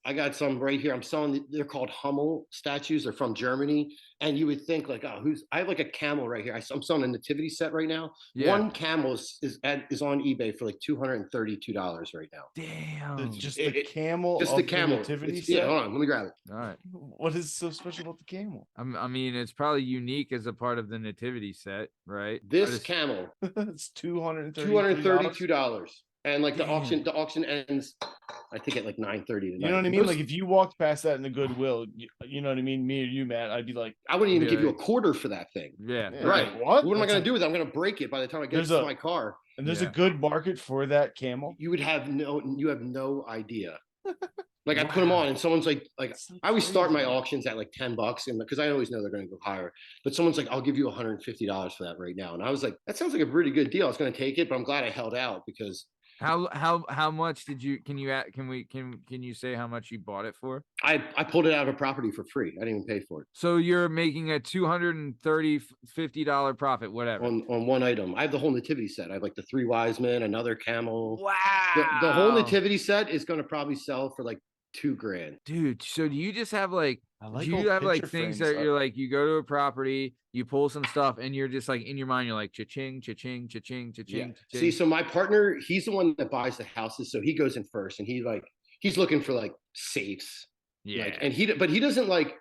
I got some right here. I'm selling. They're called Hummel statues. They're from Germany, and you would think like, oh, I have like a camel right here. I'm selling a nativity set right now. One camel is on eBay for like $232 right now. Damn, just the camel. Just the camel. Nativity set? Yeah, hold on, let me grab it. All right. What is so special about the camel? I mean, it's probably unique as a part of the nativity set, right? This camel. It's $232. And like the auction ends, I think at like 9:30 tonight. You know what I mean? Like if you walked past that in the Goodwill, you know what I mean? Me or you, Matt, I'd be like, I wouldn't even give you a quarter for that thing. Yeah. Right. What? What am I going to do with it? I'm going to break it by the time I get to my car. And there's a good market for that camel. You have no idea. Like I put them on and someone's like I always start my auctions at like $10, and because I always know they're going to go higher, but someone's like, I'll give you $150 for that right now. And I was like, that sounds like a pretty good deal. I was going to take it, but I'm glad I held out because how much did you, can you say how much you bought it for? I pulled it out of a property for free. I didn't even pay for it. So you're making a $250 profit, whatever, on one item. I have the whole nativity set. I have like the 3 wise men, another camel. Wow. The whole nativity set is going to probably sell for like $2 grand. Dude, so do you just have like, do you have like things that you're like, you go to a property, you pull some stuff, and you're just like in your mind, you're like cha-ching, cha-ching, cha-ching, cha-ching, cha-ching. See, so my partner, he's the one that buys the houses, so he goes in first, and he's looking for like safes. Yeah. Like, and he doesn't like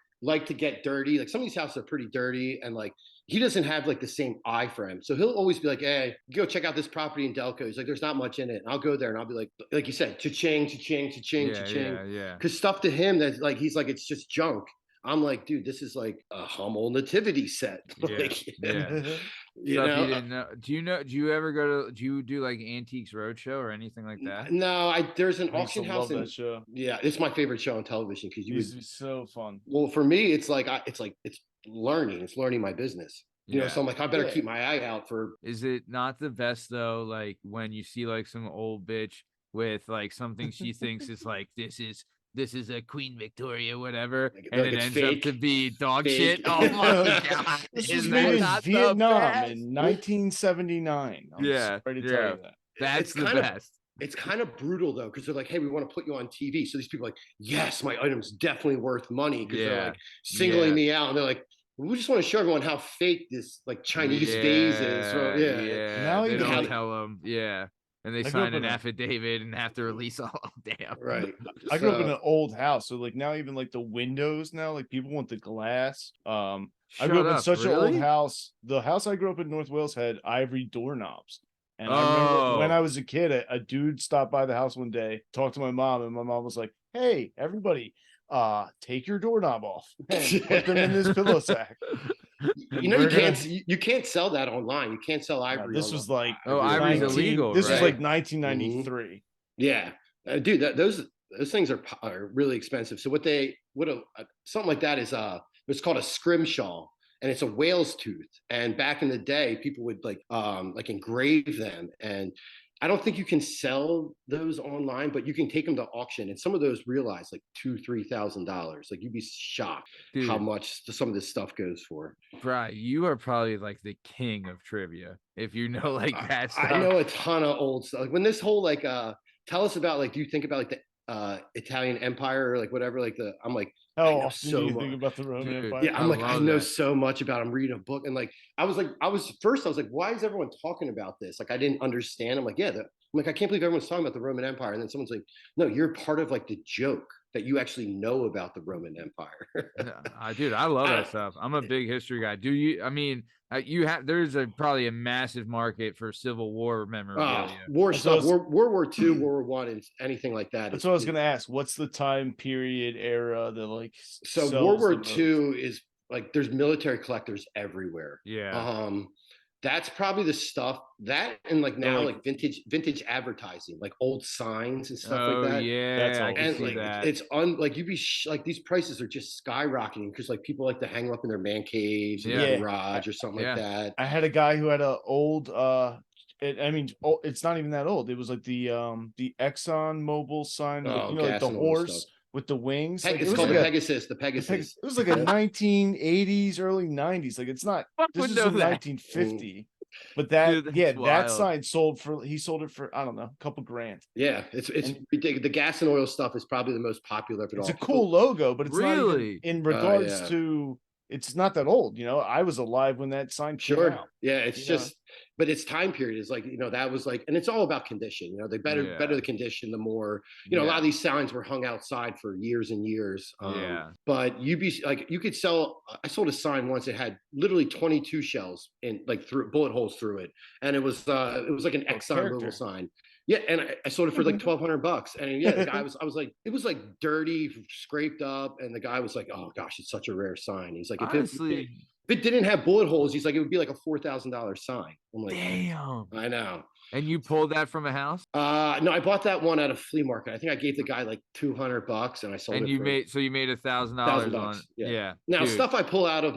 to get dirty. Like some of these houses are pretty dirty, and like he doesn't have like the same eye for him. So he'll always be like, hey, go check out this property in Delco. He's like, there's not much in it. And I'll go there and I'll be like you said, cha-ching, cha-ching, cha-ching, cha-ching. Yeah. Because stuff to him that's like, he's like, it's just junk. I'm like, dude, this is like a Hummel nativity set. Like, You didn't know. Do you ever do you do like Antiques Roadshow or anything like that? No, there's an auction house. That show. Yeah, it's my favorite show on television because it used to be so fun. Well, for me, it's learning. It's learning my business. You know, so I'm like, I better keep my eye out for. Is it not the best though? Like when you see like some old bitch with like something she thinks is like, this is a Queen Victoria, whatever, and it ends up to be dog shit. Oh my god! This was made in Vietnam in 1979. I'm sorry to tell you that. That's the best. It's kind of brutal though, because they're like, hey, we want to put you on TV. So these people are like, yes, my item's definitely worth money, because they're like singling me out, and they're like, we just want to show everyone how fake this like Chinese vase is. So, now they don't tell them. Yeah. And they sign an affidavit and have to release all. Damn. Right. I grew up in an old house, so like now even like the windows now, like people want the glass. I grew up in such an old house. The house I grew up in North Wales had ivory doorknobs. And I remember when I was a kid, a dude stopped by the house one day, talked to my mom, and my mom was like, hey, everybody, take your doorknob off and put them in this pillow sack. You know, you can't sell that online. You can't sell ivory. This was like ivory's illegal. This was like 1993. Yeah, dude, those things are really expensive. So something like that is it's called a scrimshaw, and it's a whale's tooth. And back in the day, people would like engrave them. And I don't think you can sell those online, but you can take them to auction. And some of those realize like $2,000-$3,000. Like you'd be shocked how much some of this stuff goes for. Brian, you are probably like the king of trivia if you know like that stuff. I know a ton of old stuff. Like when this whole like tell us about like, do you think about like the Italian Empire or like whatever? Like I'm like, how often do you think about the Roman Empire? Yeah, I'm like, I know so much about it. I'm reading a book, and like I was like, why is everyone talking about this? Like I didn't understand. I'm like, I'm like, I can't believe everyone's talking about the Roman Empire. And then someone's like, no, you're part of like the joke that you actually know about the Roman Empire. Dude, I love that stuff. I'm a big history guy. Do you? I mean, there's probably a massive market for Civil War memorabilia. War stuff, World War II, World War I, and anything like that. That's what I was gonna ask. What's the time period era that like? So World War II is like there's military collectors everywhere. Yeah. That's probably the stuff that, and like now like vintage advertising, like old signs and stuff like that. Yeah, that's I can see like that. it's like you'd be like these prices are just skyrocketing because like people like to hang them up in their man caves, in their garage or something like that. I had a guy who had a old it's not even that old. It was like the Exxon Mobil sign, like the horse with the wings. Like, it's called the Pegasus. The Pegasus. It was like a 1980s, early 90s. Like it's not. This is in 1950. But that that sign sold for. He sold it for I don't know, a couple grand. Yeah, it's the gas and oil stuff is probably the most popular of it all. It's a cool logo, but it's not even in regards to. It's not that old, I was alive when that sign came out. Yeah, it's just, but its time period is like, that was like, and it's all about condition. The better the condition, the more, a lot of these signs were hung outside for years and years. But you'd be like, you could sell. I sold a sign once. It had literally 22 shells and like through bullet holes through it, and it was like an Exxon Mobil sign. Yeah, and I sold it for like $1,200, and the guy I was like, it was like dirty, scraped up, and the guy was like, oh gosh, it's such a rare sign. He's like, if it didn't have bullet holes, he's like, it would be like a $4,000 sign. I'm like, damn, I know. And you pulled that from a house? No, I bought that one at a flea market. I think I gave the guy like $200, and I sold it. And you made $1,000 on yeah. Now stuff I pull out of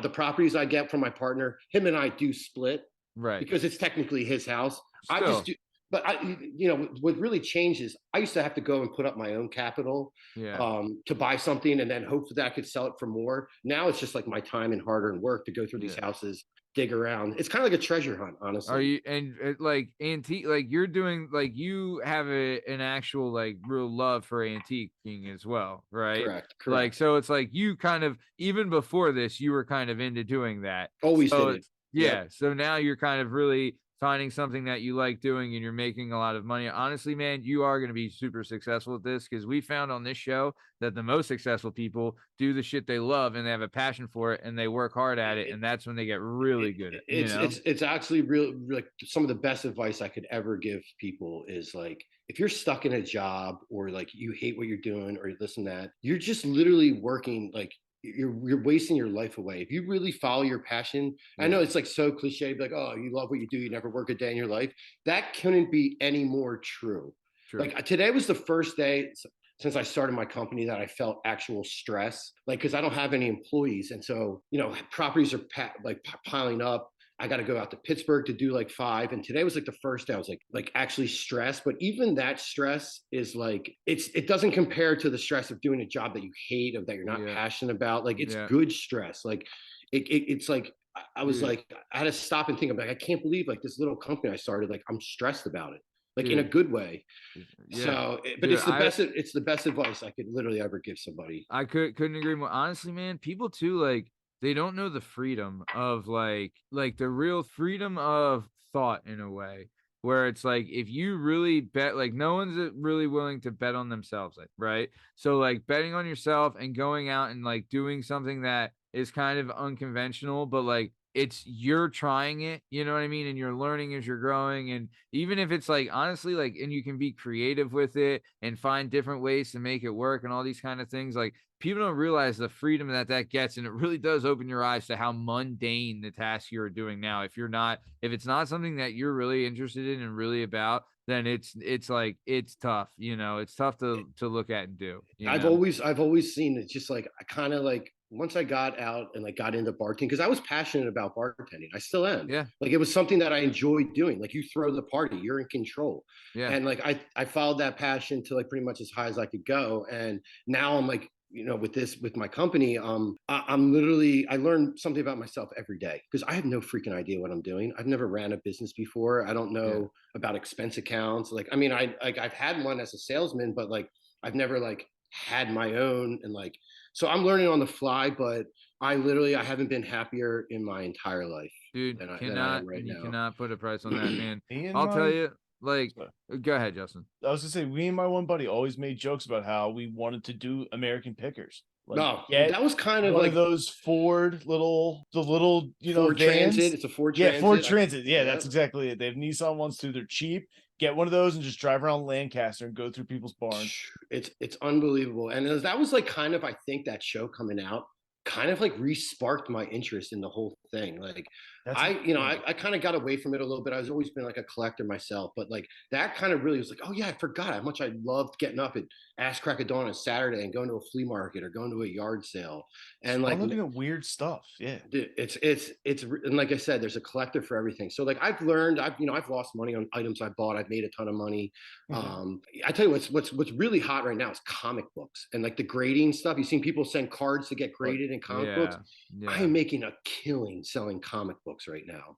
the properties I get from my partner, him and I do split, right? Because it's technically his house. I just do. But what really changed is I used to have to go and put up my own capital to buy something and then hope that I could sell it for more. Now it's just like my time and hard-earned work to go through these houses, dig around. It's kind of like a treasure hunt, honestly. Are you like antique? Like you're doing like you have an actual like real love for antiquing as well, right? Correct. Like so, it's like you kind of even before this, you were kind of into doing that. Always did it. Yeah. So now you're kind of really finding something that you like doing and you're making a lot of money. Honestly, man, you are going to be super successful at this because we found on this show that the most successful people do the shit they love and they have a passion for it and they work hard at it. And that's when they get really good at it. It's actually real. Like some of the best advice I could ever give people is like, if you're stuck in a job or like you hate what you're doing or this and that, you're just literally working like you're wasting your life away. If you really follow your passion, I know it's like so cliche, like, oh, you love what you do, you never work a day in your life. That couldn't be any more true. Like today was the first day since I started my company that I felt actual stress, like, because I don't have any employees. And so, properties are piling up. I got to go out to Pittsburgh to do like 5. And today was like the first day I was like actually stressed. But even that stress is like, it doesn't compare to the stress of doing a job that you hate or that you're not passionate about. Like it's good stress. Like it's like, I was like, I had to stop and think about I can't believe like this little company I started, like I'm stressed about it, like in a good way. So, but it's the best advice I could literally ever give somebody. I couldn't agree more. Honestly, man, people too, like, they don't know the freedom of like the real freedom of thought in a way where it's like, if you really bet, like no one's really willing to bet on themselves. Like, right. So like betting on yourself and going out and like doing something that is kind of unconventional, but like you're trying it, you know what I mean? And you're learning as you're growing. And even if it's like, honestly, like, and you can be creative with it and find different ways to make it work and all these kind of things, like people don't realize the freedom that gets. And it really does open your eyes to how mundane the task you're doing now. If it's not something that you're really interested in and really about, then it's like, it's tough, it's tough to look at and do. I've always seen it just like, I kind of like, once I got out and like got into bartending, because I was passionate about bartending. I still am. Yeah. Like it was something that I enjoyed doing. Like you throw the party, you're in control. Yeah. And like I followed that passion to like pretty much as high as I could go. And now I'm like, with my company, I'm literally, I learn something about myself every day because I have no freaking idea what I'm doing. I've never ran a business before. I don't know about expense accounts. Like, I mean, I've had one as a salesman, but like, I've never like had my own. And like, so I'm learning on the fly, but I haven't been happier in my entire life. Dude, than I am right now. Cannot put a price on that, man. I'll tell you, like, go ahead, Justin. I was gonna say, me and my one buddy always made jokes about how we wanted to do American Pickers. Like, no, that was kind of one like of those Ford little Ford vans. Transit. It's a Ford Transit. Yeah, Ford Transit. Yeah, that's exactly it. They have Nissan ones too. They're cheap. Get one of those and just drive around Lancaster and go through people's barns. It's unbelievable. And that was like kind of, I think that show coming out kind of like re-sparked my interest in the whole thing. Like I kind of got away from it a little bit. I was always been like a collector myself, but like that kind of really was like, oh yeah, I forgot how much I loved getting up at ass crack of dawn on Saturday and going to a flea market or going to a yard sale. And like looking at weird stuff. Yeah. It's and like I said, there's a collector for everything. So like I've learned, I've lost money on items I bought. I've made a ton of money. I tell you what's really hot right now is comic books and like the grading stuff. You've seen people send cards to get graded in comic books. I am making a killing selling comic books right now.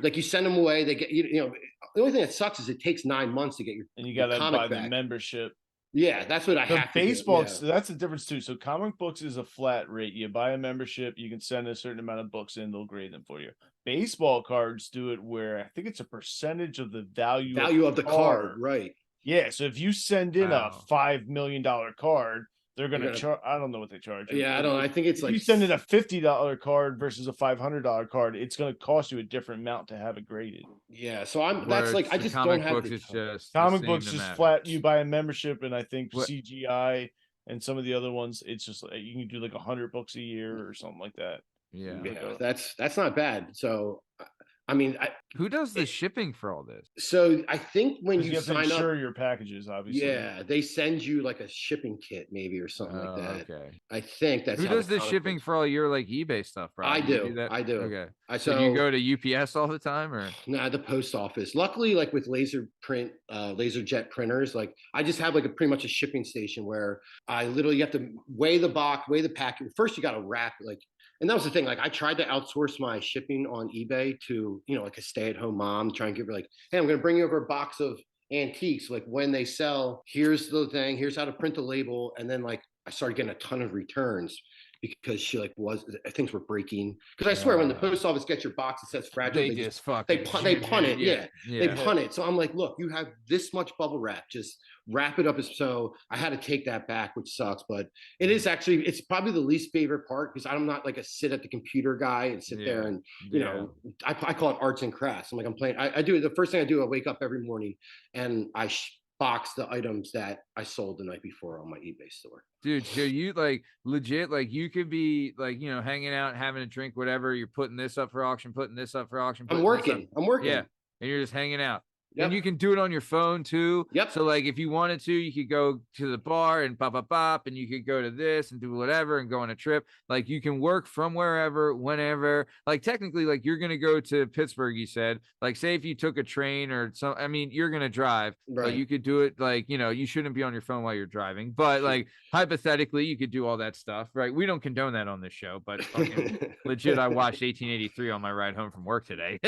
Like you send them away, they get the only thing that sucks is it takes 9 months to get your and you got to buy back. the membership. Yeah, that's what I have. Baseball, so that's the difference too. So comic books is a flat rate. You buy a membership, you can send a certain amount of books in, they'll grade them for you. Baseball cards do it where I think it's a percentage of the value of the card, right? Yeah, so if you send in a $5 million card, they're gonna charge. I don't know what they charge. Yeah, I don't. I think it's like you send in a $50 card versus a $500 card. It's gonna cost you a different amount to have it graded. Yeah, so that's like I just don't have the comic books just flat. You buy a membership, and I think CGI and some of the other ones, it's just like you can do like 100 books a year or something like that. Yeah, that's not bad. So I mean, who does the shipping for all this? So I think when you sign up, insure your packages, obviously. Yeah, they send you like a shipping kit, maybe or something like that. Okay, I think that's who does the shipping for all your like eBay stuff, bro? I do. I do. Okay. So you go to UPS all the time, or nah, the post office. Luckily, like with laser jet printers, like I just have like pretty much a shipping station where I literally have to weigh the box, weigh the package. First, you got to wrap like. And that was the thing. Like I tried to outsource my shipping on eBay to, like a stay-at-home mom, try and give her like, hey, I'm going to bring you over a box of antiques. Like when they sell, here's the thing, here's how to print the label. And then like I started getting a ton of returns because she like things were breaking. Because I swear when the post office gets your box, it says fragile. They just fucking they punt it. Yeah. They punt it. So I'm like, look, you have this much bubble wrap. Just wrap it up. So I had to take that back, which sucks. But it's probably the least favorite part because I'm not like a sit at the computer guy and sit there and I call it arts and crafts. I'm like I'm playing. I do it. The first thing I do, I wake up every morning and I box the items that I sold the night before on my eBay store. Dude, so you like legit, like you could be like, hanging out, having a drink, whatever. You're putting this up for auction, putting this up for auction. I'm working. Yeah. And you're just hanging out. Yep. And you can do it on your phone too. Yep. So like if you wanted to, you could go to the bar and bop, and you could go to this and do whatever and go on a trip. Like you can work from wherever, whenever. Like technically, like you're gonna go to Pittsburgh, you said. Like say if you took a train or something, I mean, you're gonna drive. Right. Like you could do it like, you shouldn't be on your phone while you're driving. But like hypothetically, you could do all that stuff, right? We don't condone that on this show, but fucking legit, I watched 1883 on my ride home from work today.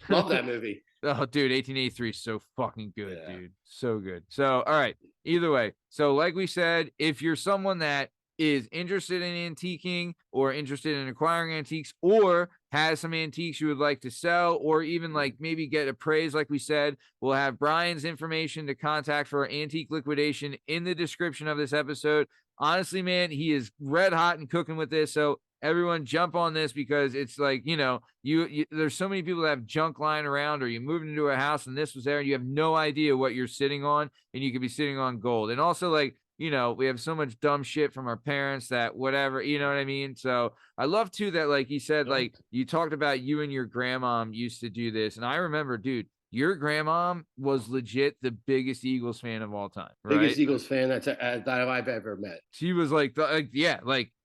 Love that movie. Oh, dude, 1883 is so fucking good, dude. So good. So, all right. Either way. So, like we said, if you're someone that is interested in antiquing or interested in acquiring antiques or has some antiques you would like to sell or even like maybe get appraised, like we said, we'll have Brian's information to contact for antique liquidation in the description of this episode. Honestly, man, he is red hot and cooking with this. So everyone jump on this because it's like, there's so many people that have junk lying around or you moved into a house and this was there and you have no idea what you're sitting on and you could be sitting on gold. And also like, we have so much dumb shit from our parents that whatever, you know what I mean? So I love too that, like you said, like you talked about you and your grandma used to do this. And I remember, dude, your grandma was legit the biggest Eagles fan of all time, right? Biggest Eagles fan that I've ever met. She was like,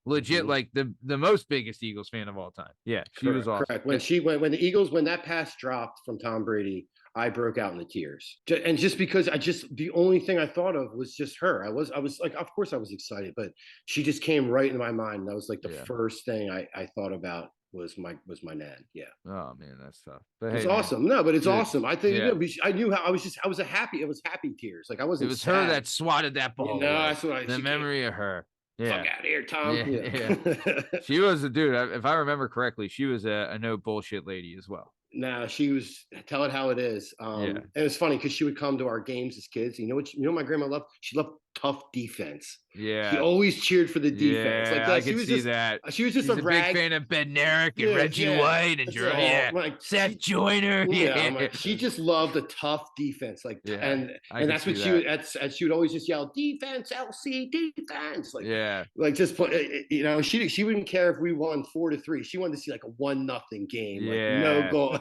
legit, like the most biggest Eagles fan of all time. Yeah, she was awesome. Correct. When the Eagles, when that pass dropped from Tom Brady, I broke out into tears. And just because the only thing I thought of was just her. I was like, of course I was excited, but she just came right into my mind. That was like the first thing I thought about was my Nan. Yeah. Oh man, that's tough. But it's hey, awesome. Man. No, but it's awesome. I think I knew how it was happy tears. Like I wasn't. It was sad. her that swatted that ball. No, that's what the memory of her. Yeah. Fuck out of here, Tom. Yeah. She was a dude. If I remember correctly, she was a no bullshit lady as well. No, she was, tell it how it is. And it was funny because she would come to our games as kids. You know what my grandma loved? She loved tough defense. Yeah. She always cheered for the defense. Yeah, I could see that. She was just a big fan of Ben Narek and Reggie White and Seth Joyner. Yeah. She just loved a tough defense. Like, and that's what she would always just yell, defense, LC, defense. Like just put, she wouldn't care if we won 4-3. She wanted to see like a 1-0 game. Like no goal.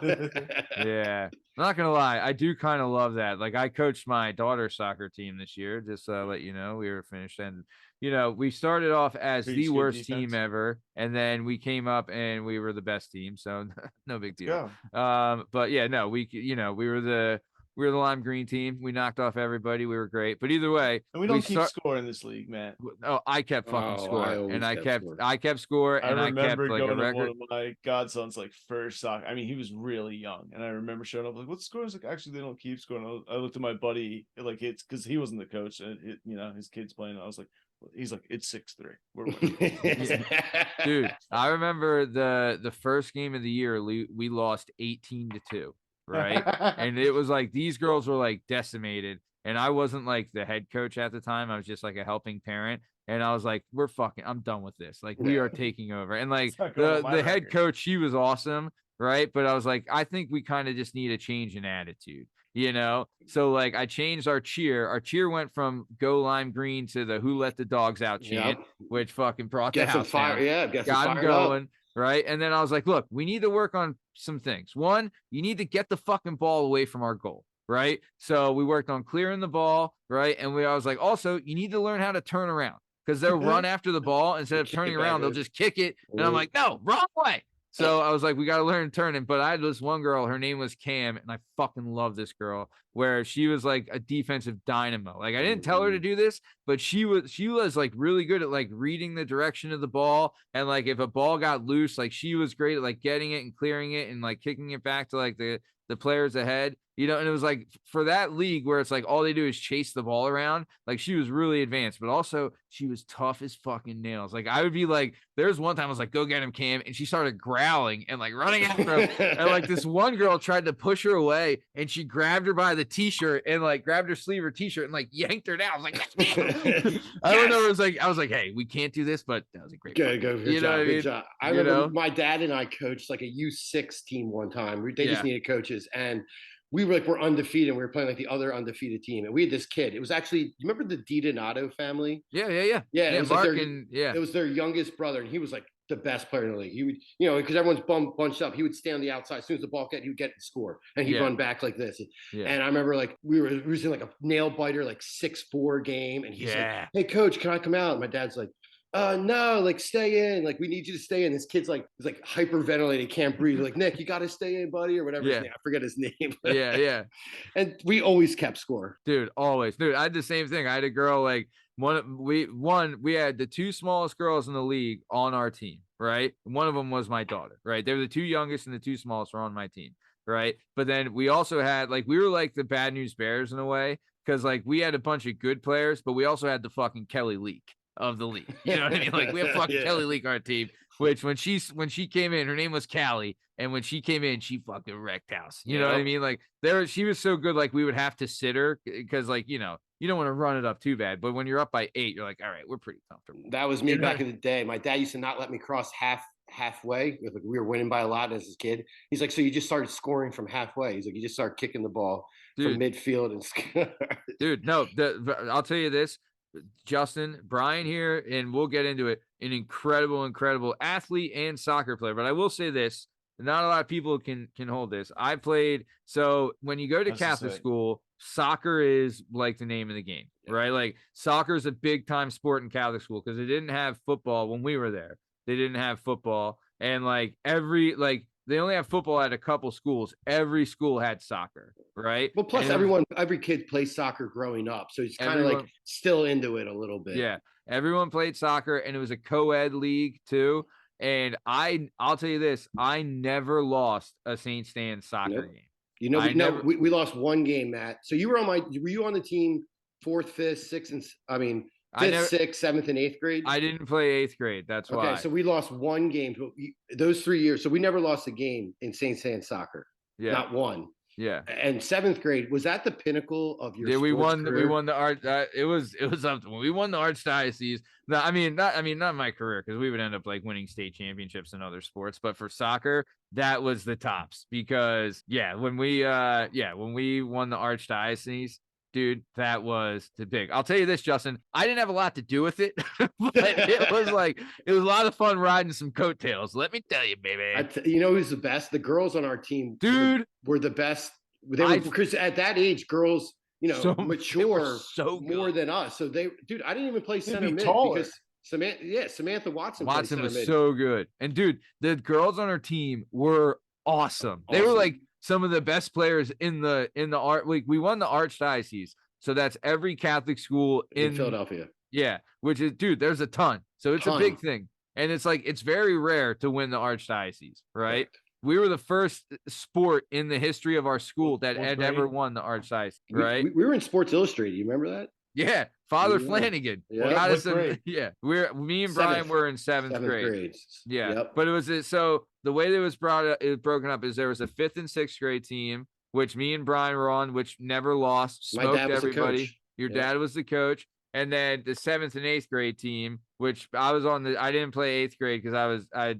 Yeah. I'm not gonna lie, I do kind of love that. Like I coached my daughter's soccer team this year, just to let you know, we were finished, and we started off as the worst team ever, and then we came up and we were the best team, so no big deal. But yeah, no, we were the lime green team. We knocked off everybody. We were great. But either way, and we don't keep score in this league, man. Oh, I kept fucking score, and I kept score, and I kept like a record. One of my godson's like first soccer. I mean, he was really young, and I remember showing up like, "What's score?" I was like, "Actually, they don't keep scoring." I looked at my buddy, like it's because he wasn't the coach, and his kid's playing. I was like, he's like, "It's 6-3. We're winning." Dude, I remember the first game of the year, we lost 18-2. Right. And it was like these girls were like decimated, and I wasn't like the head coach at the time. I was just like a helping parent, and I was like, I'm done with this. Like we are taking over. And like the head coach, she was awesome, right? But I was like, I think we kind of just need a change in attitude, so like I changed our cheer. Our cheer went from go lime green to the who let the dogs out chant, which fucking brought the house down. Got them going up. Right. And then I was like, look, we need to work on some things. One, you need to get the fucking ball away from our goal. Right. So we worked on clearing the ball. Right. And I was like, also, you need to learn how to turn around, because they'll run after the ball instead of turning around. They'll just kick it. And I'm like, no, wrong way. So I was like, we got to learn turning. But I had this one girl, her name was Cam, and I fucking love this girl, where she was like a defensive dynamo. Like I didn't tell her to do this, but she was like really good at like reading the direction of the ball. And like if a ball got loose, like she was great at like getting it and clearing it and like kicking it back to like the players ahead, and it was like for that league where it's like all they do is chase the ball around, like she was really advanced, but also she was tough as fucking nails. Like I would be like, there's one time I was like, go get him, Cam, and she started growling and like running after him. And like this one girl tried to push her away, and she grabbed her by the t-shirt and like grabbed her sleeve or t-shirt and like yanked her down. I was like, I don't know. I was like, hey, we can't do this, but that was a great good job. I remember my dad and I coached like a U6 team one time. They just needed coaches, and we're undefeated, and we were playing like the other undefeated team, and we had this kid. It was actually, you remember the DiDonato family? Yeah. It was Mark it was their youngest brother, and he was like the best player in the league. He would, because everyone's bunched up, he would stay on the outside. As soon as the ball he would get and score, and he'd run back like this. And I remember like we were in like a nail biter, like 6-4 game, and he's like, "Hey coach, can I come out?" And my dad's like, no, like stay in, like we need you to stay in. This kid's like, he's like hyperventilating, can't breathe. Like, Nick, you got to stay in, buddy, or whatever his name. I forget his name. Yeah. And we always kept score, dude. Always, dude. I had the same thing. I had a girl like we had the two smallest girls in the league on our team, right? One of them was my daughter, right? They were the two youngest, and the two smallest were on my team, right? But then we also had like, we were like the Bad News Bears in a way, because like we had a bunch of good players, but we also had the fucking Kelly Leak of the league. You know what I mean? Like we have fucking Kelly Leak on our team, which when she came in, her name was Callie, and when she came in, she fucking wrecked house. You know what I mean? Like she was so good, like we would have to sit her, because like, you don't want to run it up too bad, but when you're up by 8, you're like, all right, we're pretty comfortable. That was me back in the day. My dad used to not let me cross halfway. Like we were winning by a lot as a kid. He's like, so you just started scoring from halfway. He's like, you just start kicking the ball from midfield and dude, no, I'll tell you this, Justin, Brian here, and we'll get into it, an incredible athlete and soccer player. But I will say this, not a lot of people can hold this. I played. So when you go to Catholic school, soccer is like the name of the game, right? Like soccer is a big time sport in Catholic school because they didn't have football when we were there. They didn't have football, and like they only have football at a couple schools. Every school had soccer, right? Well, plus every kid plays soccer growing up, so he's kind of like still into it a little bit. Yeah, everyone played soccer, and it was a co-ed league too. And I'll tell you this: I never lost a St. Stan's soccer game. You know, we lost one game, Matt. So you were on the team 4th, 5th, 6th, and 5th, 6th, 7th, and 8th grade? I didn't play 8th grade. That's why. Okay, so we lost one game those 3 years. So we never lost a game in St. Stan's soccer. Yeah. Not one. Yeah. And 7th grade, was that the pinnacle of your we won career? We won the art. It was something. When we won the archdiocese. No, not my career, because we would end up like winning state championships in other sports. But for soccer, that was the tops, because when we won the archdiocese, dude, that was the big. I'll tell you this, Justin, I didn't have a lot to do with it, but it was a lot of fun riding some coattails. Let me tell you, baby. You know who's the best? The girls on our team, dude, were the best. They were, because at that age, girls, mature more than us. So I didn't even play center mid because Samantha Watson was so good. And dude, the girls on our team were awesome. They were like some of the best players in the art. Like, we won the archdiocese, so that's every Catholic school in Philadelphia. Yeah, which is, dude, there's a ton. So it's a big thing, and it's like it's very rare to win the archdiocese, right? We were the first sport in the history of our school that had ever won the archdiocese, right? We were in Sports Illustrated. You remember that? Yeah, Father Flanagan. Yeah, me and Brian were in 7th grade. Yeah, but it was so the way that it was broken up is there was a 5th and 6th grade team, which me and Brian were on, which never lost, smoked everybody. Your dad was the coach, and then the 7th and 8th grade team, which I was on. I didn't play 8th grade because I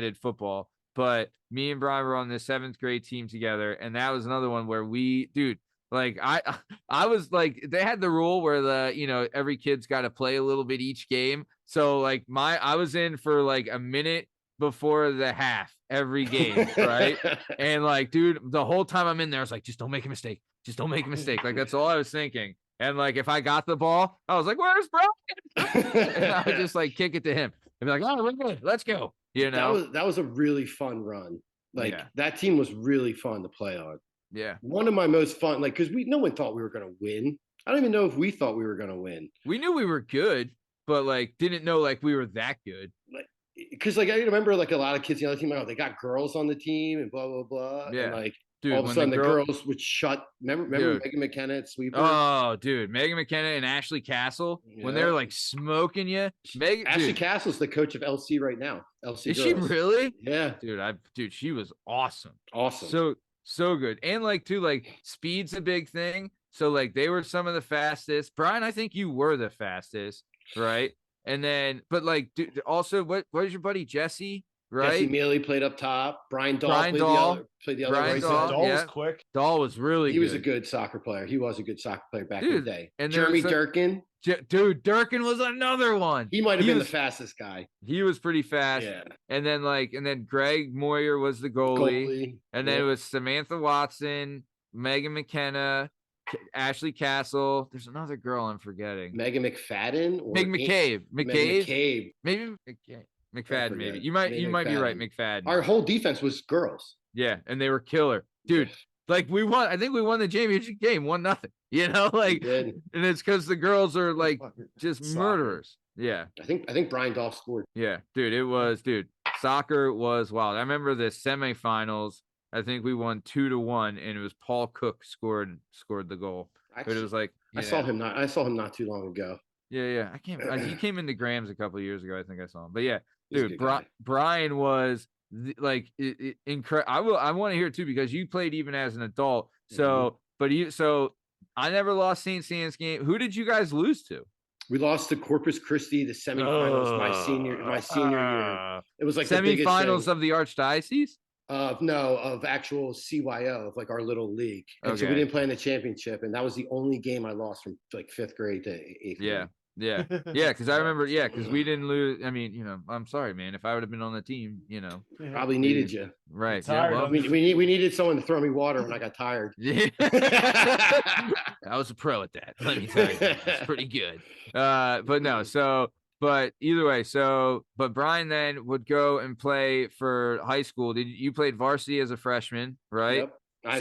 did football, but me and Brian were on the 7th grade team together, and that was another one where like I was like, they had the rule where every kid's got to play a little bit each game. So like I was in for like a minute before the half every game, right? And like, dude, the whole time I'm in there, I was like, just don't make a mistake. Just don't make a mistake. Like, that's all I was thinking. And like, if I got the ball, I was like, where's Brian? And I would just like kick it to him and be like, oh, we're good. Let's go. That was a really fun run. Like, that team was really fun to play on. Yeah. One of my most fun, like, because no one thought we were going to win. I don't even know if we thought we were going to win. We knew we were good, but like, didn't know like we were that good. Because like, I remember like a lot of kids on the other team, they got girls on the team and blah, blah, blah. Yeah. And like, dude, all of a sudden the girls would shut. Remember Megan McKenna at Sweeper? Oh, dude. Megan McKenna and Ashley Castle, when they're like smoking you. Ashley Castle's the coach of LC right now. LC Is girls. she really? Yeah. Dude, she was awesome. Awesome. So good. And like, too, like, speed's a big thing. So like, they were some of the fastest. Brian, I think you were the fastest, right? And then, but like, dude, also, what is your buddy Jesse? Right, Jesse Mealy played up top. Brian Dahl played the other right. Dahl was quick. Dahl was really good. He was a good soccer player. He was a good soccer player back in the day. And Jeremy Durkin. Dude, Durkin was another one. He might have been the fastest guy. He was pretty fast. Yeah. And then Greg Moyer was the goalie. And then it was Samantha Watson, Megan McKenna, Ashley Castle. There's another girl I'm forgetting. Megan McFadden or McCabe. McCabe. Maybe McFadden, maybe. You might be right, McFadden. Our whole defense was girls. Yeah, and they were killer. Dude, like, we won. I think we won the championship game 1-0. Like, and it's because the girls are like just murderers. Yeah. I think Brian Dahl scored. Yeah, dude, soccer was wild. I remember the semifinals. I think we won 2-1, and it was Paul Cook scored the goal. But it was like, I saw him not too long ago. Yeah. He came into Grams a couple of years ago. I think I saw him. But yeah, dude, Brian was incredible. I want to hear it too, because you played even as an adult. So, I never lost St. Stan's game. Who did you guys lose to? We lost to Corpus Christi, the semifinals, my senior year. It was like semifinals of the archdiocese. Of actual CYO, of like our little league. And so we didn't play in the championship, and that was the only game I lost from like 5th grade to 8th grade. Yeah. Yeah. Cause I remember, cause we didn't lose. I mean, I'm sorry, man. If I would have been on the team, Probably needed you. Right. Tired Yeah. Well, of We needed someone to throw me water when I got tired. yeah. I was a pro at that. Let me tell you, it's pretty good. But no, but either way, but Brian then would go and play for high school. Did you played varsity as a freshman, right? Yep. I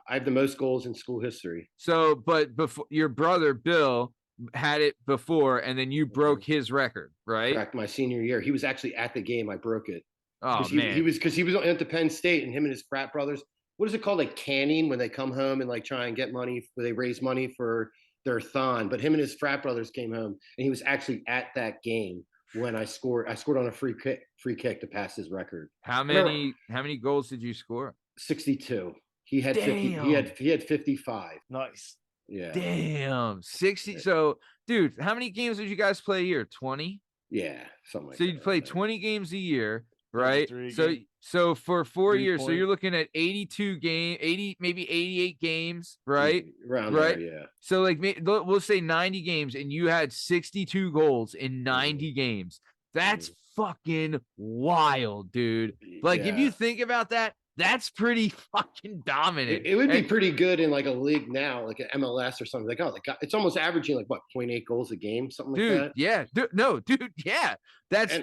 have the most goals in school history. So, but before your brother Bill had it before, and then you broke his record, right? Correct. My senior year, he was actually at the game. I broke it. Oh man, he was at the Penn State, and him and his frat brothers. What is it called? Like canning, when they come home and like try and get money, where they raise money for their thon. But him and his frat brothers came home, and he was actually at that game when I scored. I scored on a free kick to pass his record. How many goals did you score? 62. He had 50. He had 55. Nice. Yeah. Damn. 60. So, dude, how many games did you guys play a year? 20? Yeah, something like so that. So you'd play 20 games a year, right? Games. So for 4 years, points. so you're looking at 82 game, 80, maybe 88 games, right? Around right? There, yeah. So like we'll say 90 games, and you had 62 goals in 90 games. That's fucking wild, dude. Like if you think about that, that's pretty fucking dominant. It would be pretty good in like a league now, like an MLS or something. Like, it's almost averaging like what, 0.8 goals a game, something like that. Yeah, yeah. That's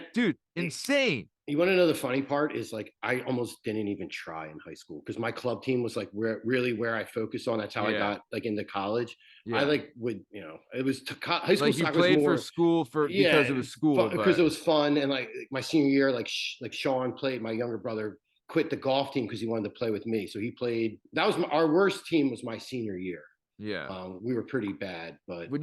insane. You want to know the funny part is like I almost didn't even try in high school because my club team was like where I focused on. That's how I got like into college. Yeah. I like would it was high school. Like you played for school because it was school, because it was fun. And like my senior year, like Sean played. My younger brother quit the golf team because he wanted to play with me. So he played. That was our worst team. Was my senior year. Yeah, we were pretty bad. But when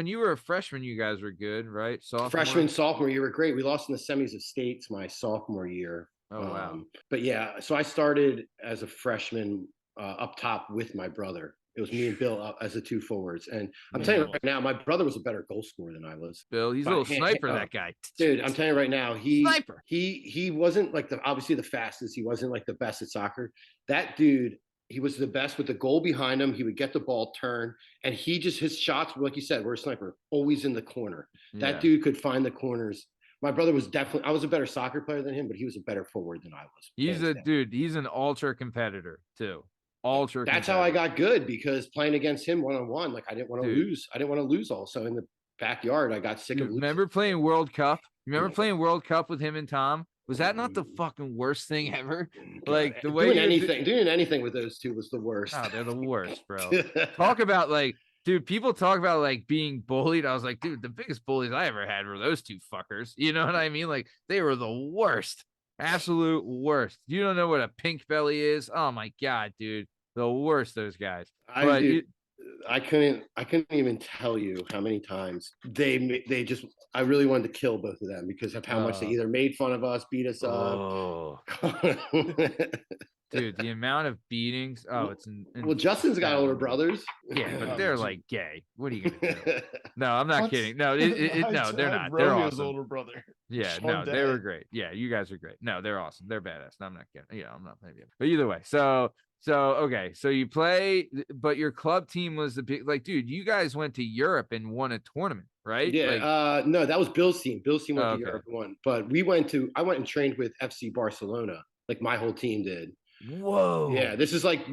you were a freshman, you guys were good, right? Sophomore year were great. We lost in the semis of states my sophomore year. Oh wow! But yeah, so I started as a freshman up top with my brother. It was me and Bill up as the two forwards. And I'm telling you right now, my brother was a better goal scorer than I was. Bill, he's a little sniper, that guy. Dude, I'm telling you right now, sniper. He wasn't like obviously the fastest. He wasn't like the best at soccer. That dude, he was the best with the goal behind him. He would get the ball, turn, and his shots, like you said, were a sniper, always in the corner. That dude could find the corners. My brother was I was a better soccer player than him, but he was a better forward than I was. He's an ultra competitor too. That's how I got good, because playing against him one-on-one, like I didn't want to lose. I didn't want to lose also in the backyard. I got sick of losing. Remember playing World Cup? Remember playing World Cup with him and Tom? Was that not the fucking worst thing ever? Like the way doing anything with those two was the worst. Oh, they're the worst, bro. Talk about like, dude, people talk about like being bullied. I was like, dude, the biggest bullies I ever had were those two fuckers. You know what I mean? Like they were the worst, absolute worst. You don't know what a pink belly is? Oh my God, dude. The worst, those guys. I couldn't even tell you how many times they just. I really wanted to kill both of them because of how much they either made fun of us, beat us up. Dude, the amount of beatings. Oh, it's well, Justin's got older brothers. Yeah, but they're like gay. What are you gonna do? No, I'm not kidding. No, no, they're not. They're awesome. Older brother. Yeah, no, they were great. Yeah, you guys are great. No, they're awesome. They're badass. No, I'm not kidding. Yeah, I'm not maybe. But either way, so okay, so you play, but your club team was the big, like, dude, you guys went to Europe and won a tournament, right? Yeah. No, that was Bill's team. Bill's team went to Europe and won. But I went and trained with FC Barcelona, like my whole team did. Whoa. Yeah, this is like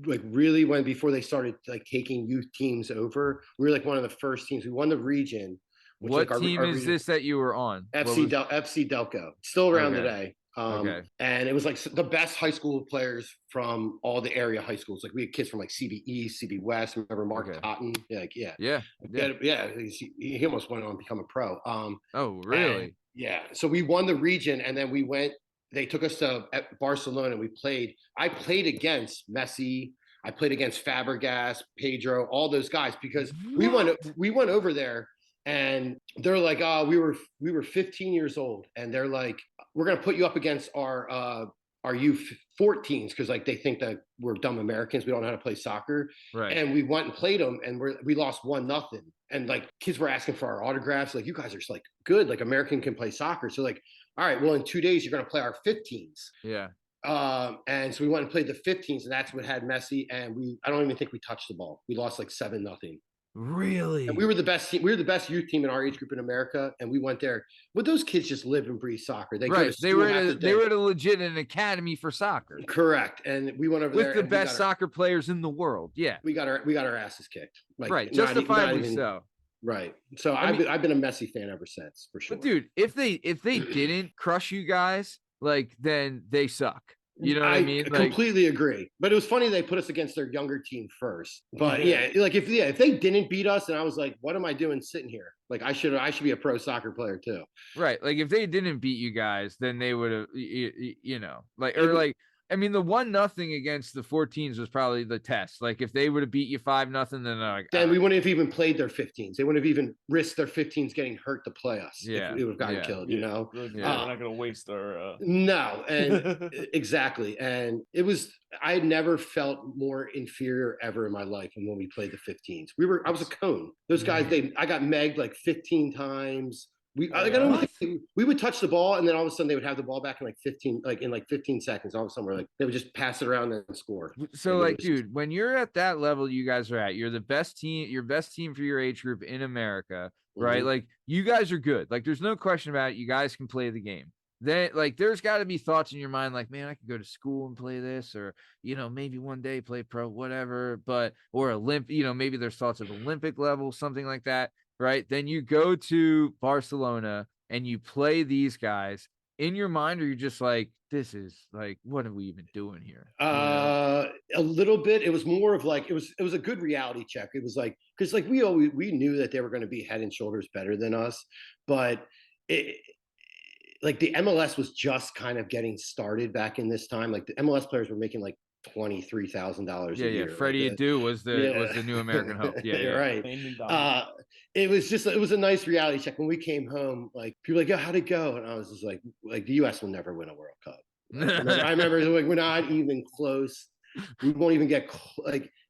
really before they started like taking youth teams over. We were like one of the first teams. We won the region. What team is this that you were on? FC Delco. Still around today. And it was like the best high school players from all the area high schools. Like we had kids from like CB East, CB West. Remember Mark Totten? Yeah. He almost went on to become a pro. Oh, really? So we won the region, and then we went. They took us to Barcelona, and we played. I played against Messi. I played against Fabregas, Pedro, all those guys, because we went over there, and they're like, we were 15 years old, and they're like, we're gonna put you up against our U14s, because like they think that we're dumb Americans, we don't know how to play soccer, right? And we went and played them, and we lost 1-0, and like kids were asking for our autographs, like you guys are like good, like American can play soccer, so like, all right, well in 2 days you're gonna play our 15s. Yeah. And so we went and played the 15s, and that's what had Messi, and I don't even think we touched the ball. We lost like 7-0. Really? And we were the best team. We were the best youth team in our age group in America, and we went there. But those kids just live and breathe soccer. They go to school they were at a legit an academy for soccer. Correct. And we went over with there the best soccer players in the world. Yeah, we got our asses kicked. Like, right, justifiably not even, so. Right. So I've been a Messi fan ever since, for sure. But dude, if they didn't crush you guys, like, then they suck. You know what I mean? I completely agree. But it was funny they put us against their younger team first. But if they didn't beat us, and I was like, what am I doing sitting here? Like, I should be a pro soccer player too. Right. Like, if they didn't beat you guys, then they would have, I mean, the 1-0 against the 14s was probably the test. Like, if they would have beat you 5-0, then we wouldn't have even played their 15s. They wouldn't have even risked their 15s getting hurt to play us. Yeah, if it would have gotten killed. You know, we're not going to waste our. No, and exactly. And I had never felt more inferior ever in my life than when we played the 15s. I was a cone. Those guys, I got megged like 15 times. We would touch the ball, and then all of a sudden they would have the ball back in 15 seconds. All of a sudden they would just pass it around and score. So dude, when you're at that level you guys are at, you're the best team, for your age group in America, right? Mm-hmm. Like, you guys are good. Like, there's no question about it. You guys can play the game. Then, like, there's got to be thoughts in your mind like, man, I could go to school and play this, or, maybe one day play pro, whatever, or maybe there's thoughts of Olympic level, something like that. Right. Then you go to Barcelona and you play these guys. In your mind, or you're just like, this is like, what are we even doing here? A little bit. It was more of like, it was a good reality check. It was like, because like we knew that they were going to be head and shoulders better than us, but like the MLS was just kind of getting started back in this time. Like, the MLS players were making like $23,000 a year. Yeah, Freddie Adu was the new American hope. Yeah, right. It was a nice reality check. When we came home, like, people were like, "Yo, how'd it go?" And I was just like the U.S. will never win a World Cup. I remember like, we're not even close. We won't even get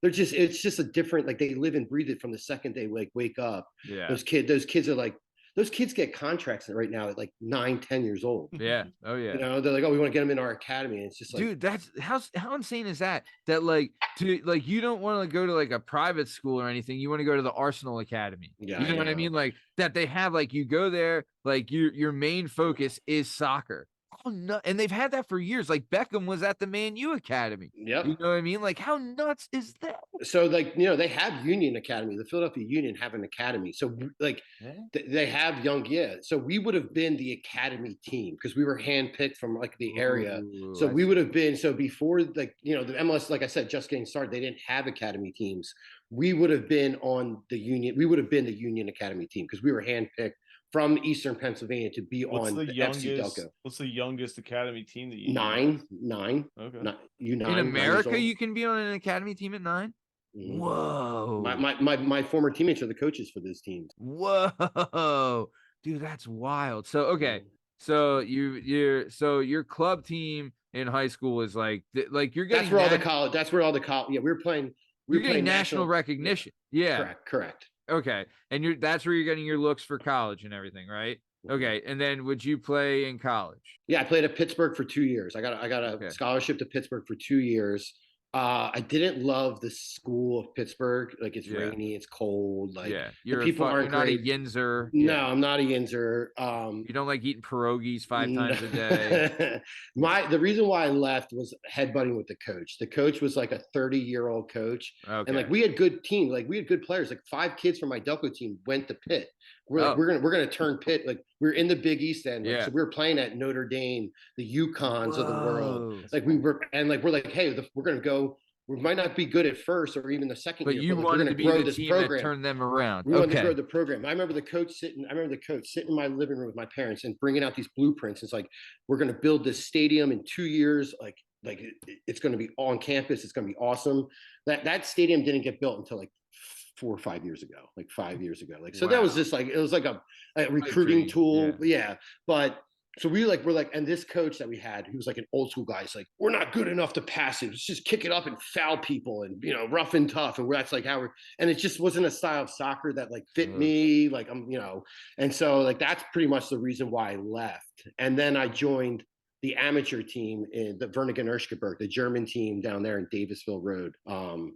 it's just a different, like, they live and breathe it from the second they wake up. Yeah, those kids are like. Those kids get contracts right now at like 9-10 years old. Yeah. Oh yeah. They're like, oh, we want to get them in our academy. And it's just like, dude, that's how insane is that? That like, you don't want to go to like a private school or anything. You want to go to the Arsenal Academy. Yeah, you know what I mean? Like, that they have, like, you go there, like, your main focus is soccer. Oh no, and they've had that for years. Like, Beckham was at the Man U Academy. Yep. You know what I mean? Like, how nuts is that? So, like, they have Union Academy. The Philadelphia Union have an academy. So, like, they have So we would have been the academy team because we were handpicked from like the area. So we would have been. So before, like, the MLS, like I said, just getting started, they didn't have academy teams. We would have been on the Union. We would have been the Union Academy team because we were handpicked from Eastern Pennsylvania to be on the FC Delco. What's the youngest academy team that you Nine. Okay. In America, you can be on an academy team at 9. Mm-hmm. Whoa. My former teammates are the coaches for those teams. Whoa, dude, that's wild. So okay, so your club team in high school is like you're getting. That's where all the college. That's where all the college. Yeah, we were playing. You're getting national recognition. Yeah. Correct. Okay, and that's where you're getting your looks for college and everything, right? Okay, and then would you play in college? Yeah, I played at Pittsburgh for 2 years. I got a scholarship to Pittsburgh for 2 years. I didn't love the school of Pittsburgh. Like, it's rainy, it's cold. Like, you're aren't not great. a yinzer. No, I'm not a yinzer. You don't like eating pierogies 5 times a day. The reason why I left was headbutting with the coach. The coach was like a 30-year-old coach. Okay. And like, we had good teams. Like, we had good players. Like, 5 kids from my Delco team went to Pitt. We're gonna turn Pitt. Like, we're in the Big East End. So we were playing at Notre Dame, the UConns of the world. Like, we're like, hey, we're gonna go. We might not be good at first or even the second year, but we're going to grow this program. That turn them around. We wanted to grow the program. I remember the coach sitting in my living room with my parents and bringing out these blueprints. It's like, we're going to build this stadium in 2 years. Like it's going to be on campus. It's going to be awesome. That stadium didn't get built until like 4 or 5 years ago, like 5 years ago. Like, so that was just like, it was like a recruiting tool. Yeah. But so we're like, and this coach that we had, he was like an old school guy. He's like, we're not good enough to pass it. Let's just kick it up and foul people and, rough and tough. And that's like how and it just wasn't a style of soccer that like fit me. Like, and so like, that's pretty much the reason why I left. And then I joined the amateur team in the Vernigan-Erschgeberg, the German team down there in Davisville Road.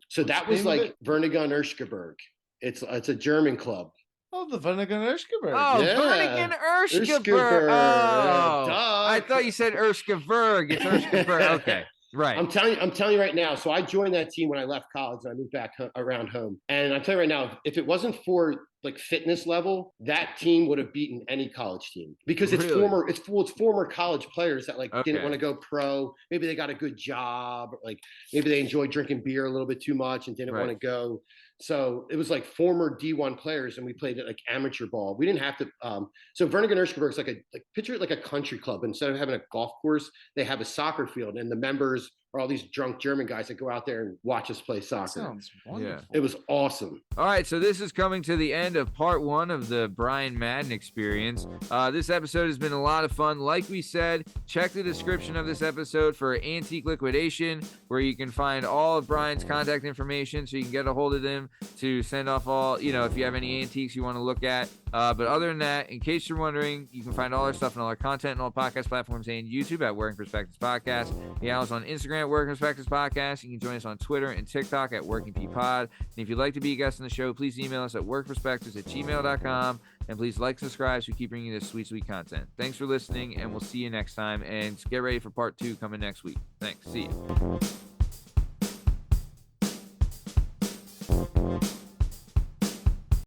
So that was like Vernigan-Erschgeberg. It's a German club. Oh, the Vernigan Erskberg. Oh, Yeah. Vernigan Erskberg. Erskberg. Oh, Duh. I thought you said Erskberg. It's Erskberg. Okay, right. I'm telling you right now. So I joined that team when I left college and I moved back around home. And I'm telling you right now, if it wasn't for like fitness level, that team would have beaten any college team because it's former college players that like didn't want to go pro. Maybe they got a good job, like maybe they enjoyed drinking beer a little bit too much and didn't want to go. So it was like former D1 players, and we played it like amateur ball. We didn't have to. So Vernigan Erskberg is like picture it like a country club. Instead of having a golf course, they have a soccer field, and the members are all these drunk German guys that go out there and watch us play soccer. That sounds wonderful. Yeah. It was awesome. All right, so this is coming to the end of part 1 of the Brian Madden experience. This episode has been a lot of fun. Like we said, check the description of this episode for Antique Liquidation, where you can find all of Brian's contact information so you can get a hold of him to send off all, if you have any antiques you want to look at. But other than that, in case you're wondering, you can find all our stuff and all our content and all podcast platforms and YouTube at Working Perspectives Podcast. Yeah, I was on Instagram at Working Perspectives Podcast. You can join us on Twitter and TikTok at Working P Pod. And if you'd like to be a guest on the show, please email us at workperspectives@gmail.com. And please like, subscribe, so we keep bringing you this sweet, sweet content. Thanks for listening, and we'll see you next time. And get ready for part 2 coming next week. Thanks. See you.